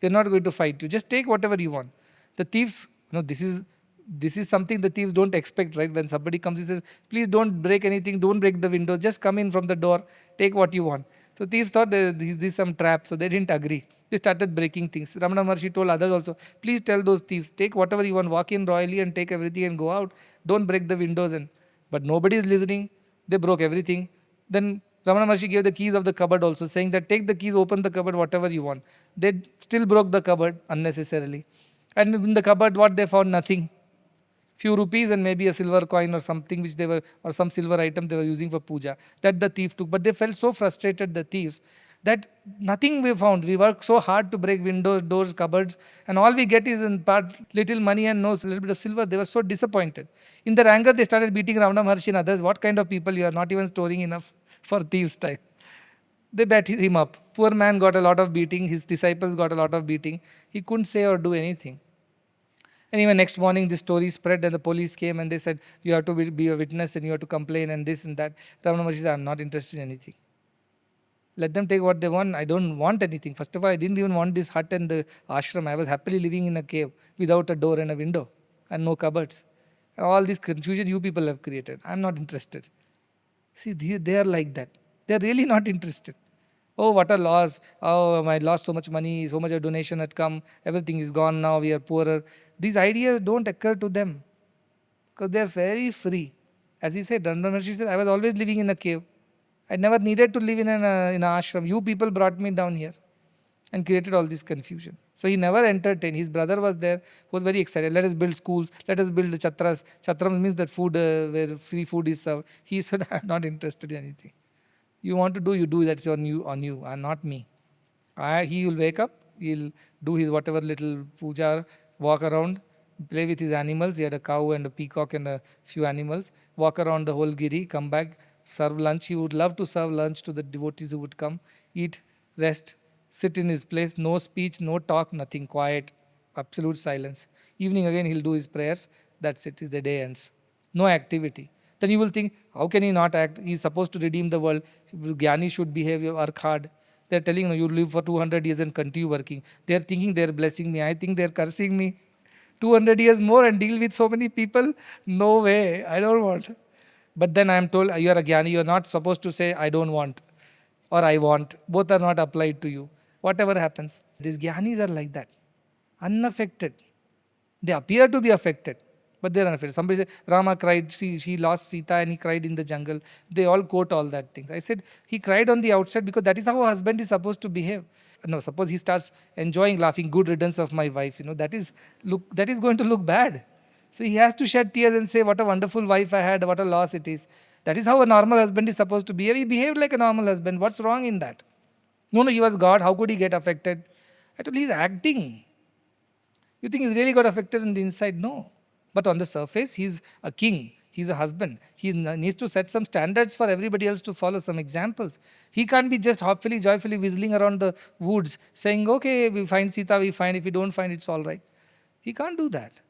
We are not going to fight you. Just take whatever you want. The thieves, this is something the thieves don't expect, right? When somebody comes and says, please don't break anything, don't break the window, just come in from the door, take what you want. So thieves thought this is some trap, so they didn't agree. They started breaking things. Ramana Maharshi told others also, please tell those thieves, take whatever you want, walk in royally and take everything and go out. Don't break the windows. But nobody is listening. They broke everything. Then Ramana Maharshi gave the keys of the cupboard also, saying that take the keys, open the cupboard, whatever you want. They still broke the cupboard unnecessarily. And in the cupboard, what they found? Nothing. Few rupees and maybe a silver coin or something which they were, or some silver item they were using for puja. That the thief took. But they felt so frustrated, the thieves, that nothing we found. We worked so hard to break windows, doors, cupboards, and all we get is in part little money and no little bit of silver. They were so disappointed. In their anger, they started beating Ramana Maharshi and others. What kind of people you are, not even storing enough for thieves' time. They beat him up. Poor man got a lot of beating. His disciples got a lot of beating. He couldn't say or do anything. Anyway, next morning this story spread and the police came and they said, you have to be a witness and you have to complain and this and that. Ramana Maharshi said, I'm not interested in anything. Let them take what they want. I don't want anything. First of all, I didn't even want this hut and the ashram. I was happily living in a cave without a door and a window and no cupboards. All this confusion you people have created. I'm not interested. See, they are like that. They are really not interested. Oh, what a loss. Oh, I lost so much money, so much of donation had come, everything is gone now, we are poorer. These ideas don't occur to them because they are very free. As he said, Ramana Maharshi said, I was always living in a cave. I never needed to live in an ashram. You people brought me down here and created all this confusion. So he never entertained. His brother was there, who was very excited. Let us build schools. Let us build chatras. Chatras means that food, where free food is served. He said, I'm not interested in anything. You want to do, you do. That's on you, and not me. He will wake up. He'll do his whatever little puja, walk around, play with his animals. He had a cow and a peacock and a few animals. Walk around the whole giri, come back, serve lunch. He would love to serve lunch to the devotees who would come, eat, rest, sit in his place. No speech, no talk, nothing. Quiet, absolute silence. Evening again, he'll do his prayers. That's it. Is the day ends. No activity. Then you will think, how can he not act? He's supposed to redeem the world. Jnani should behave, work hard. They're telling you live for 200 years and continue working. They're thinking they're blessing me. I think they're cursing me. 200 years more and deal with so many people? No way. I don't want. But then I am told, you are a Jnani. You are not supposed to say, I don't want or I want. Both are not applied to you. Whatever happens. These Jnanis are like that. Unaffected. They appear to be affected, but they are unaffected. Somebody said, Rama cried, she lost Sita and he cried in the jungle. They all quote all that things. I said, he cried on the outside because that is how a husband is supposed to behave. No, suppose he starts enjoying laughing, good riddance of my wife, that is going to look bad. So he has to shed tears and say, what a wonderful wife I had, what a loss it is. That is how a normal husband is supposed to behave. He behaved like a normal husband. What's wrong in that? No, he was God. How could he get affected? I told, he's acting. You think he's really got affected on the inside? No. But on the surface, he's a king. He's a husband. He needs to set some standards for everybody else to follow, some examples. He can't be just happily, joyfully whistling around the woods saying, okay, we find Sita, we find. If we don't find, it's all right. He can't do that.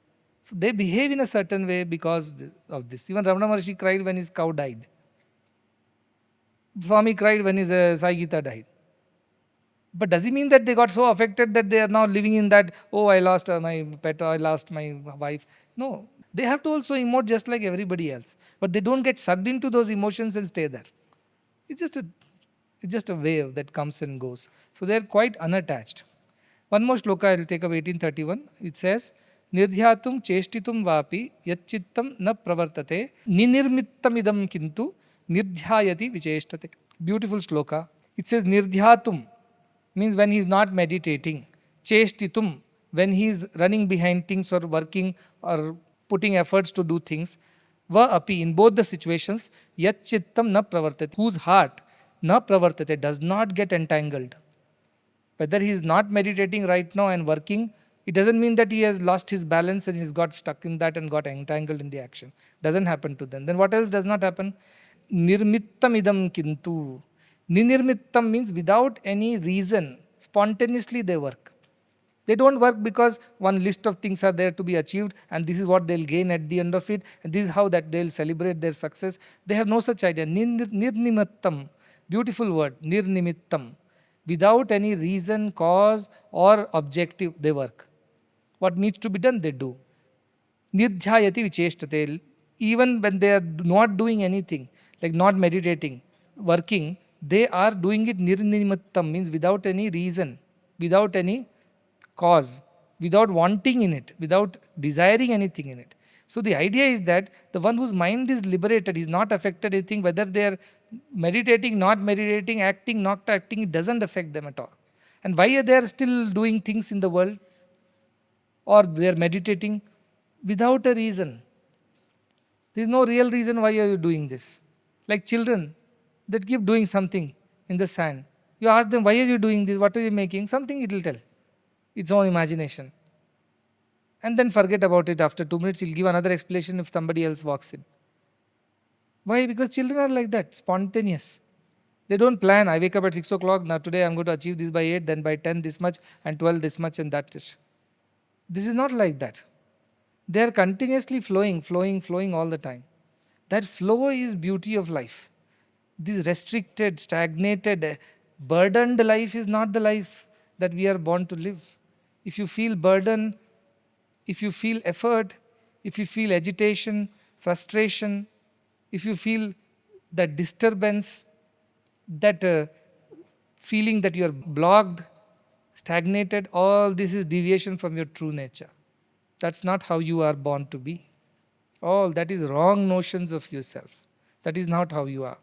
So they behave in a certain way because of this. Even Ramana Maharshi cried when his cow died. Swami cried when his Sai Gita died. But does it mean that they got so affected that they are now living in that, oh, I lost my pet, or I lost my wife? No. They have to also emote just like everybody else. But they don't get sucked into those emotions and stay there. It's just a wave that comes and goes. So they are quite unattached. One more shloka I will take up, 1831. It says, Nirdhyatum cheshtitum vapi yachittam na pravartate ninirmittam idam kintu nirdhyayati vicheshtate. Beautiful shloka. It says Nirdhyatum means when he is not meditating. Cheshtitum, when he is running behind things or working or putting efforts to do things. Va api, in both the situations, yat chittam na pravartate, whose heart na pravartate, does not get entangled. Whether he is not meditating right now and working, it doesn't mean that he has lost his balance and he's got stuck in that and got entangled in the action. Doesn't happen to them. Then what else does not happen? Nirmittam idam kintu. Ninirmittam means without any reason, spontaneously they work. They don't work because one list of things are there to be achieved and this is what they'll gain at the end of it and this is how that they'll celebrate their success. They have no such idea. Nirnimittam, beautiful word, nirnimittam. Without any reason, cause or objective, they work. What needs to be done, they do. Nirdhyayati vicheshtate. Even when they are not doing anything, like not meditating, working, they are doing it nirnimittam, means without any reason, without any cause, without wanting in it, without desiring anything in it. So the idea is that the one whose mind is liberated is not affected anything, whether they are meditating, not meditating, acting, not acting, it doesn't affect them at all. And why are they still doing things in the world? Or they are meditating without a reason. There is no real reason why are you doing this. Like children that keep doing something in the sand. You ask them, why are you doing this? What are you making? Something it will tell. Its own imagination. And then forget about it. After 2 minutes, he'll give another explanation if somebody else walks in. Why? Because children are like that, spontaneous. They don't plan. I wake up at 6 o'clock. Now today I'm going to achieve this by 8, then by 10 this much, and 12 this much, and that is. This is not like that. They are continuously flowing all the time. That flow is beauty of life. This restricted, stagnated, burdened life is not the life that we are born to live. If you feel burden, if you feel effort, if you feel agitation, frustration, if you feel that disturbance, that feeling that you are blocked, stagnated, all this is deviation from your true nature. That's not how you are born to be. All that is wrong notions of yourself. That is not how you are.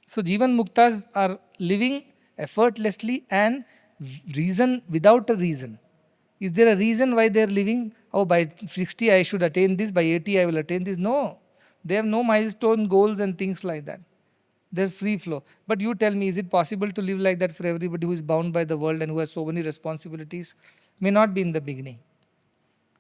So Jivan Muktas are living effortlessly and reason without a reason. Is there a reason why they are living? Oh, by 60 I should attain this, by 80 I will attain this. No. They have no milestone goals and things like that. There's free flow. But you tell me, is it possible to live like that for everybody who is bound by the world and who has so many responsibilities? May not be in the beginning.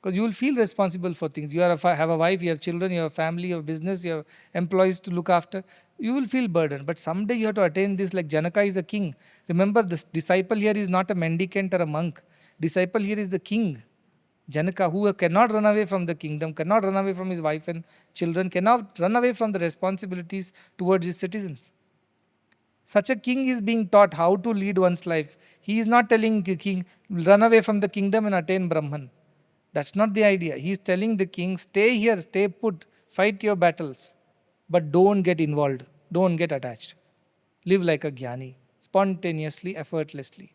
Because you will feel responsible for things. You have a wife, you have children, you have family, you have business, you have employees to look after. You will feel burdened. But someday you have to attain this, like Janaka is a king. Remember, this disciple here is not a mendicant or a monk. Disciple here is the king. Janaka, who cannot run away from the kingdom, cannot run away from his wife and children, cannot run away from the responsibilities towards his citizens. Such a king is being taught how to lead one's life. He is not telling the king, run away from the kingdom and attain Brahman. That's not the idea. He is telling the king, stay here, stay put, fight your battles, but don't get involved, don't get attached. Live like a jnani, spontaneously, effortlessly.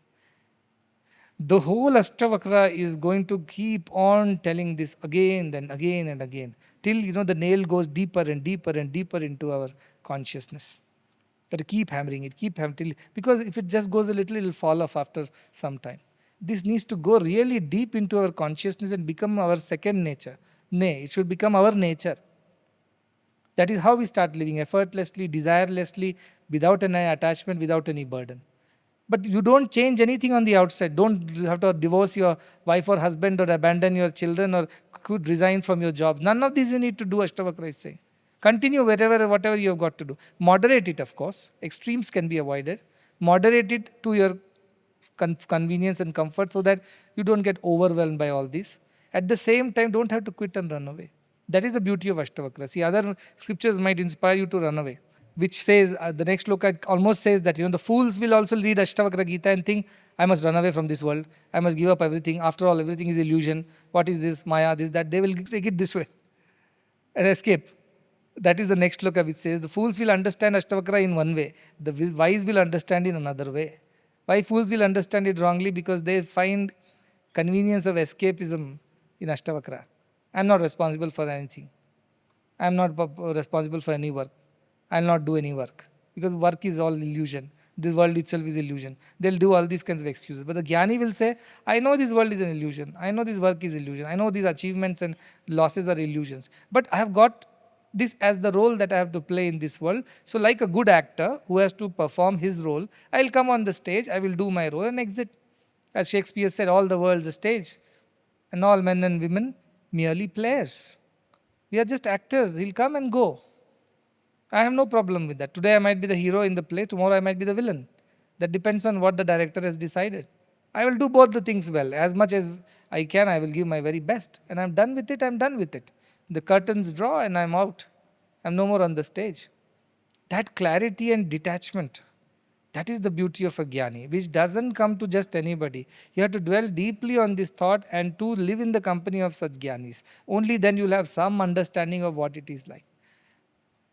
The whole Ashtavakra is going to keep on telling this again and again and again, till the nail goes deeper and deeper and deeper into our consciousness. Got to keep hammering it, because if it just goes a little, it will fall off after some time. This needs to go really deep into our consciousness and become our second nature. Nay, it should become our nature. That is how we start living effortlessly, desirelessly, without any attachment, without any burden. But you don't change anything on the outside. Don't have to divorce your wife or husband, or abandon your children, or could resign from your job. None of these you need to do, Ashtavakra is saying. Continue whatever you have got to do. Moderate it, of course. Extremes can be avoided. Moderate it to your convenience and comfort, so that you don't get overwhelmed by all this. At the same time, don't have to quit and run away. That is the beauty of Ashtavakra. See, other scriptures might inspire you to run away, which says, the next sloka almost says that, the fools will also read Ashtavakra Gita and think, I must run away from this world. I must give up everything. After all, everything is illusion. What is this, Maya, this, that? They will take it this way and escape. That is the next sloka which says, the fools will understand Ashtavakra in one way. The wise will understand in another way. Why fools will understand it wrongly? Because they find convenience of escapism in Ashtavakra. I am not responsible for anything. I am not responsible for any work. I will not do any work. Because work is all illusion. This world itself is illusion. They will do all these kinds of excuses. But the Jnani will say, I know this world is an illusion. I know this work is illusion. I know these achievements and losses are illusions. But I have got this as the role that I have to play in this world. So like a good actor who has to perform his role, I will come on the stage, I will do my role and exit. As Shakespeare said, all the world's a stage, and all men and women merely players. We are just actors. He'll come and go. I have no problem with that. Today I might be the hero in the play, tomorrow I might be the villain. That depends on what the director has decided. I will do both the things well. As much as I can, I will give my very best. And I'm done with it, I'm done with it. The curtains draw and I'm out. I'm no more on the stage. That clarity and detachment, that is the beauty of a jnani, which doesn't come to just anybody. You have to dwell deeply on this thought and to live in the company of such jnanis. Only then you'll have some understanding of what it is like.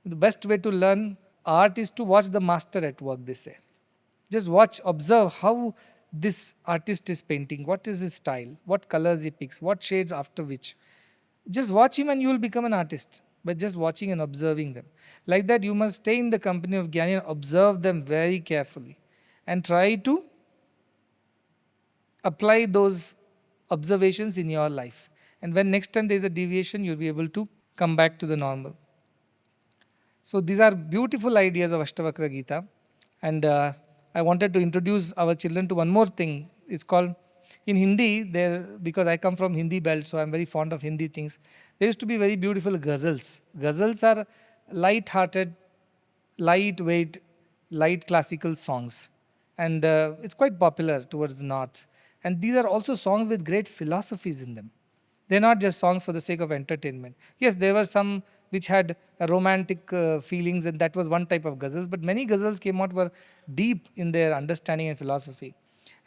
The best way to learn art is to watch the master at work, they say. Just watch, observe how this artist is painting, what is his style, what colors he picks, what shades after which. Just watch him and you will become an artist by just watching and observing them. Like that, you must stay in the company of Jnani and observe them very carefully and try to apply those observations in your life. And when next time there is a deviation, you'll be able to come back to the normal. So these are beautiful ideas of Ashtavakra Gita. And I wanted to introduce our children to one more thing. It's called, in Hindi, because I come from Hindi belt, so I'm very fond of Hindi things. There used to be very beautiful ghazals. Ghazals are light-hearted, lightweight, light classical songs. And it's quite popular towards the north. And these are also songs with great philosophies in them. They're not just songs for the sake of entertainment. Yes, there were some which had romantic feelings, and that was one type of ghazals. But many ghazals came out were deep in their understanding and philosophy.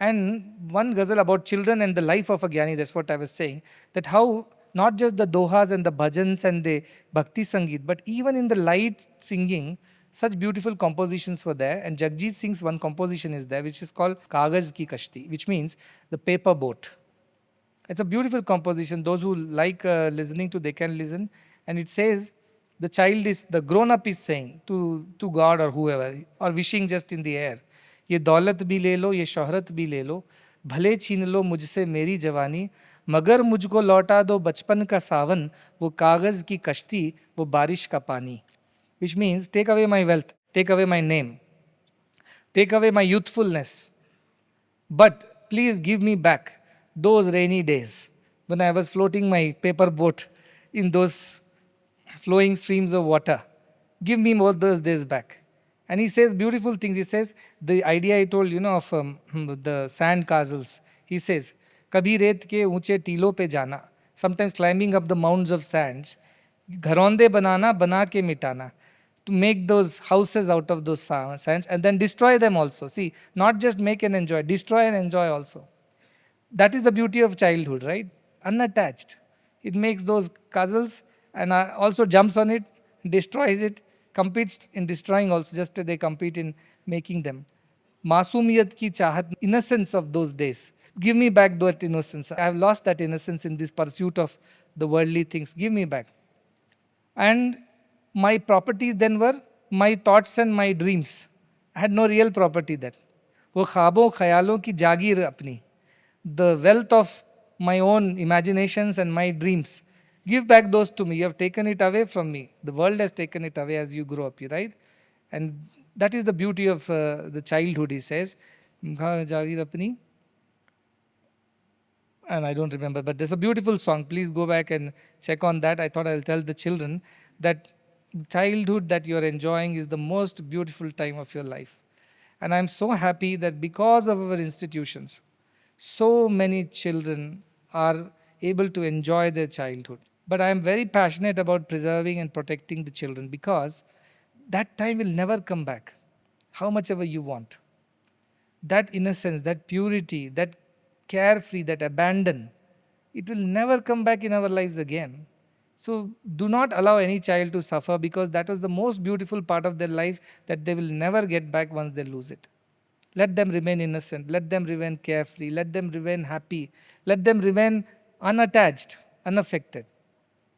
And one ghazal about children and the life of a jnani, that's what I was saying, that how not just the dohas and the bhajans and the bhakti sangeet, but even in the light singing, such beautiful compositions were there. And Jagjit Singh's one composition is there, which is called Kagaz Ki Kashti, which means the paper boat. It's a beautiful composition. Those who like listening to, they can listen. And it says, the grown-up is saying to God or whoever, or wishing just in the air, ये दौलत भी ले लो, ये शोहरत भी ले लो, भले छीन लो मुझसे मेरी जवानी, मगर मुझको लौटा दो बचपन का सावन, वो कागज की कश्ती, वो बारिश का पानी. Which means, take away my wealth, take away my name, take away my youthfulness, but please give me back those rainy days, when I was floating my paper boat in those flowing streams of water. Give me more those days back. And he says beautiful things. He says, the idea I told, of the sand castles. He says, कभी रेत के ऊंचे टीलों पे जाना, sometimes climbing up the mounds of sands, घरौंदे बनाना, बना के मिटाना, to make those houses out of those sands and then destroy them also. See, not just make and enjoy, destroy and enjoy also. That is the beauty of childhood, right? Unattached. It makes those castles and also jumps on it, destroys it, competes in destroying also, just as they compete in making them. Masumiyat ki chahat, innocence of those days. Give me back that innocence. I have lost that innocence in this pursuit of the worldly things. Give me back. And my properties then were my thoughts and my dreams. I had no real property then. वो ख्वाबों ख्यालों की जागीर अपनी, the wealth of my own imaginations and my dreams. Give back those to me. You have taken it away from me. The world has taken it away as you grow up, right? And that is the beauty of the childhood, he says. Jaagir apni. And I don't remember, but there's a beautiful song. Please go back and check on that. I thought I'll tell the children that childhood that you're enjoying is the most beautiful time of your life. And I'm so happy that because of our institutions, so many children are able to enjoy their childhood. But I am very passionate about preserving and protecting the children because that time will never come back, how much ever you want. That innocence, that purity, that carefree, that abandon, it will never come back in our lives again. So do not allow any child to suffer because that was the most beautiful part of their life that they will never get back once they lose it. Let them remain innocent. Let them remain carefree. Let them remain happy. Let them remain unattached, unaffected.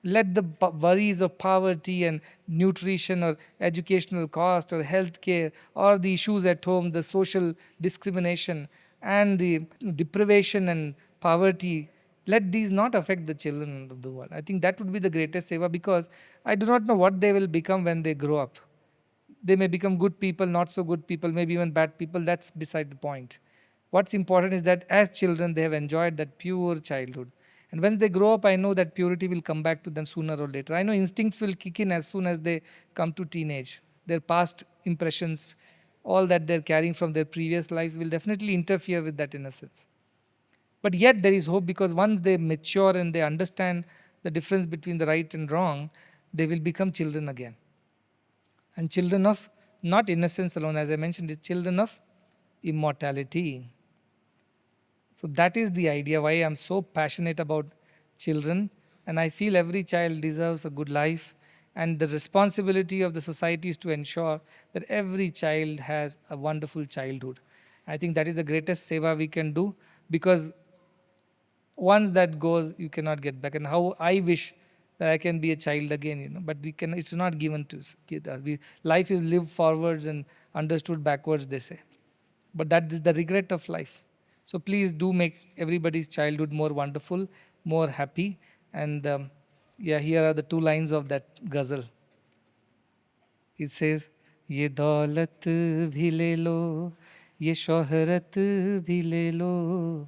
Let the worries of poverty and nutrition or educational cost or health care or the issues at home, the social discrimination and the deprivation and poverty, let these not affect the children of the world. I think that would be the greatest seva because I do not know what they will become when they grow up. They may become good people, not so good people, maybe even bad people. That's beside the point. What's important is that as children, they have enjoyed that pure childhood. And once they grow up, I know that purity will come back to them sooner or later. I know instincts will kick in as soon as they come to teenage. Their past impressions, all that they're carrying from their previous lives will definitely interfere with that innocence. But yet there is hope because once they mature and they understand the difference between the right and wrong, they will become children again. And children of not innocence alone, as I mentioned, it's children of immortality. So that is the idea why I'm so passionate about children. And I feel every child deserves a good life. And the responsibility of the society is to ensure that every child has a wonderful childhood. I think that is the greatest seva we can do because once that goes, you cannot get back. And how I wish that I can be a child again, but we can. It's not given to us. Life is lived forwards and understood backwards, they say. But that is the regret of life. So please do make everybody's childhood more wonderful, more happy. And here are the two lines of that ghazal. It says, ये दौलत भी ले लो, ये शोहरत भी ले लो,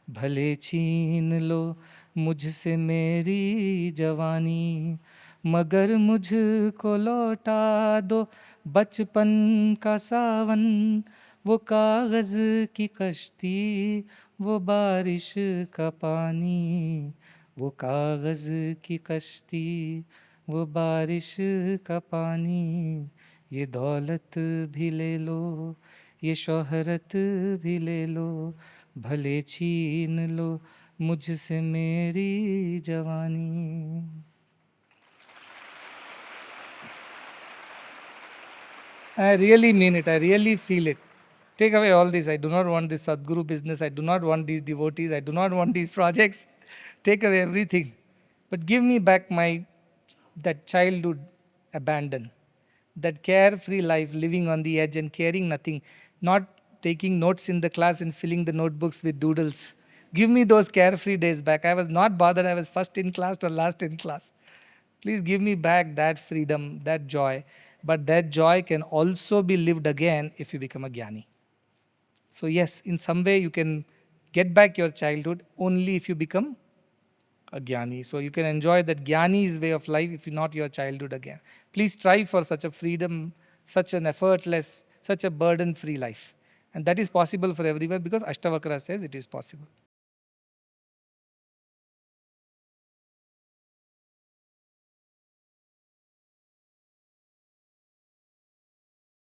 भले छीन लो मुझसे मेरी जवानी, मगर मुझको लौटा दो बचपन का सावन, वो कागज़ की कश्ती, वो बारिश का पानी, वो कागज़ की कश्ती, वो बारिश का पानी, ये दौलत भी ले लो, ये शोहरत भी ले लो, भले छीन लो मुझसे मेरी जवानी. I really mean it. I really feel it. Take away all this. I do not want this Sadguru business. I do not want these devotees. I do not want these projects. Take away everything. But give me back that childhood abandon, that carefree life, living on the edge and caring nothing, not taking notes in the class and filling the notebooks with doodles. Give me those carefree days back. I was not bothered. I was first in class or last in class. Please give me back that freedom, that joy. But that joy can also be lived again if you become a jnani. So yes, in some way you can get back your childhood only if you become a Jnani. So you can enjoy that Jnani's way of life if not your childhood again. Please strive for such a freedom, such an effortless, such a burden-free life. And that is possible for everyone because Ashtavakra says it is possible.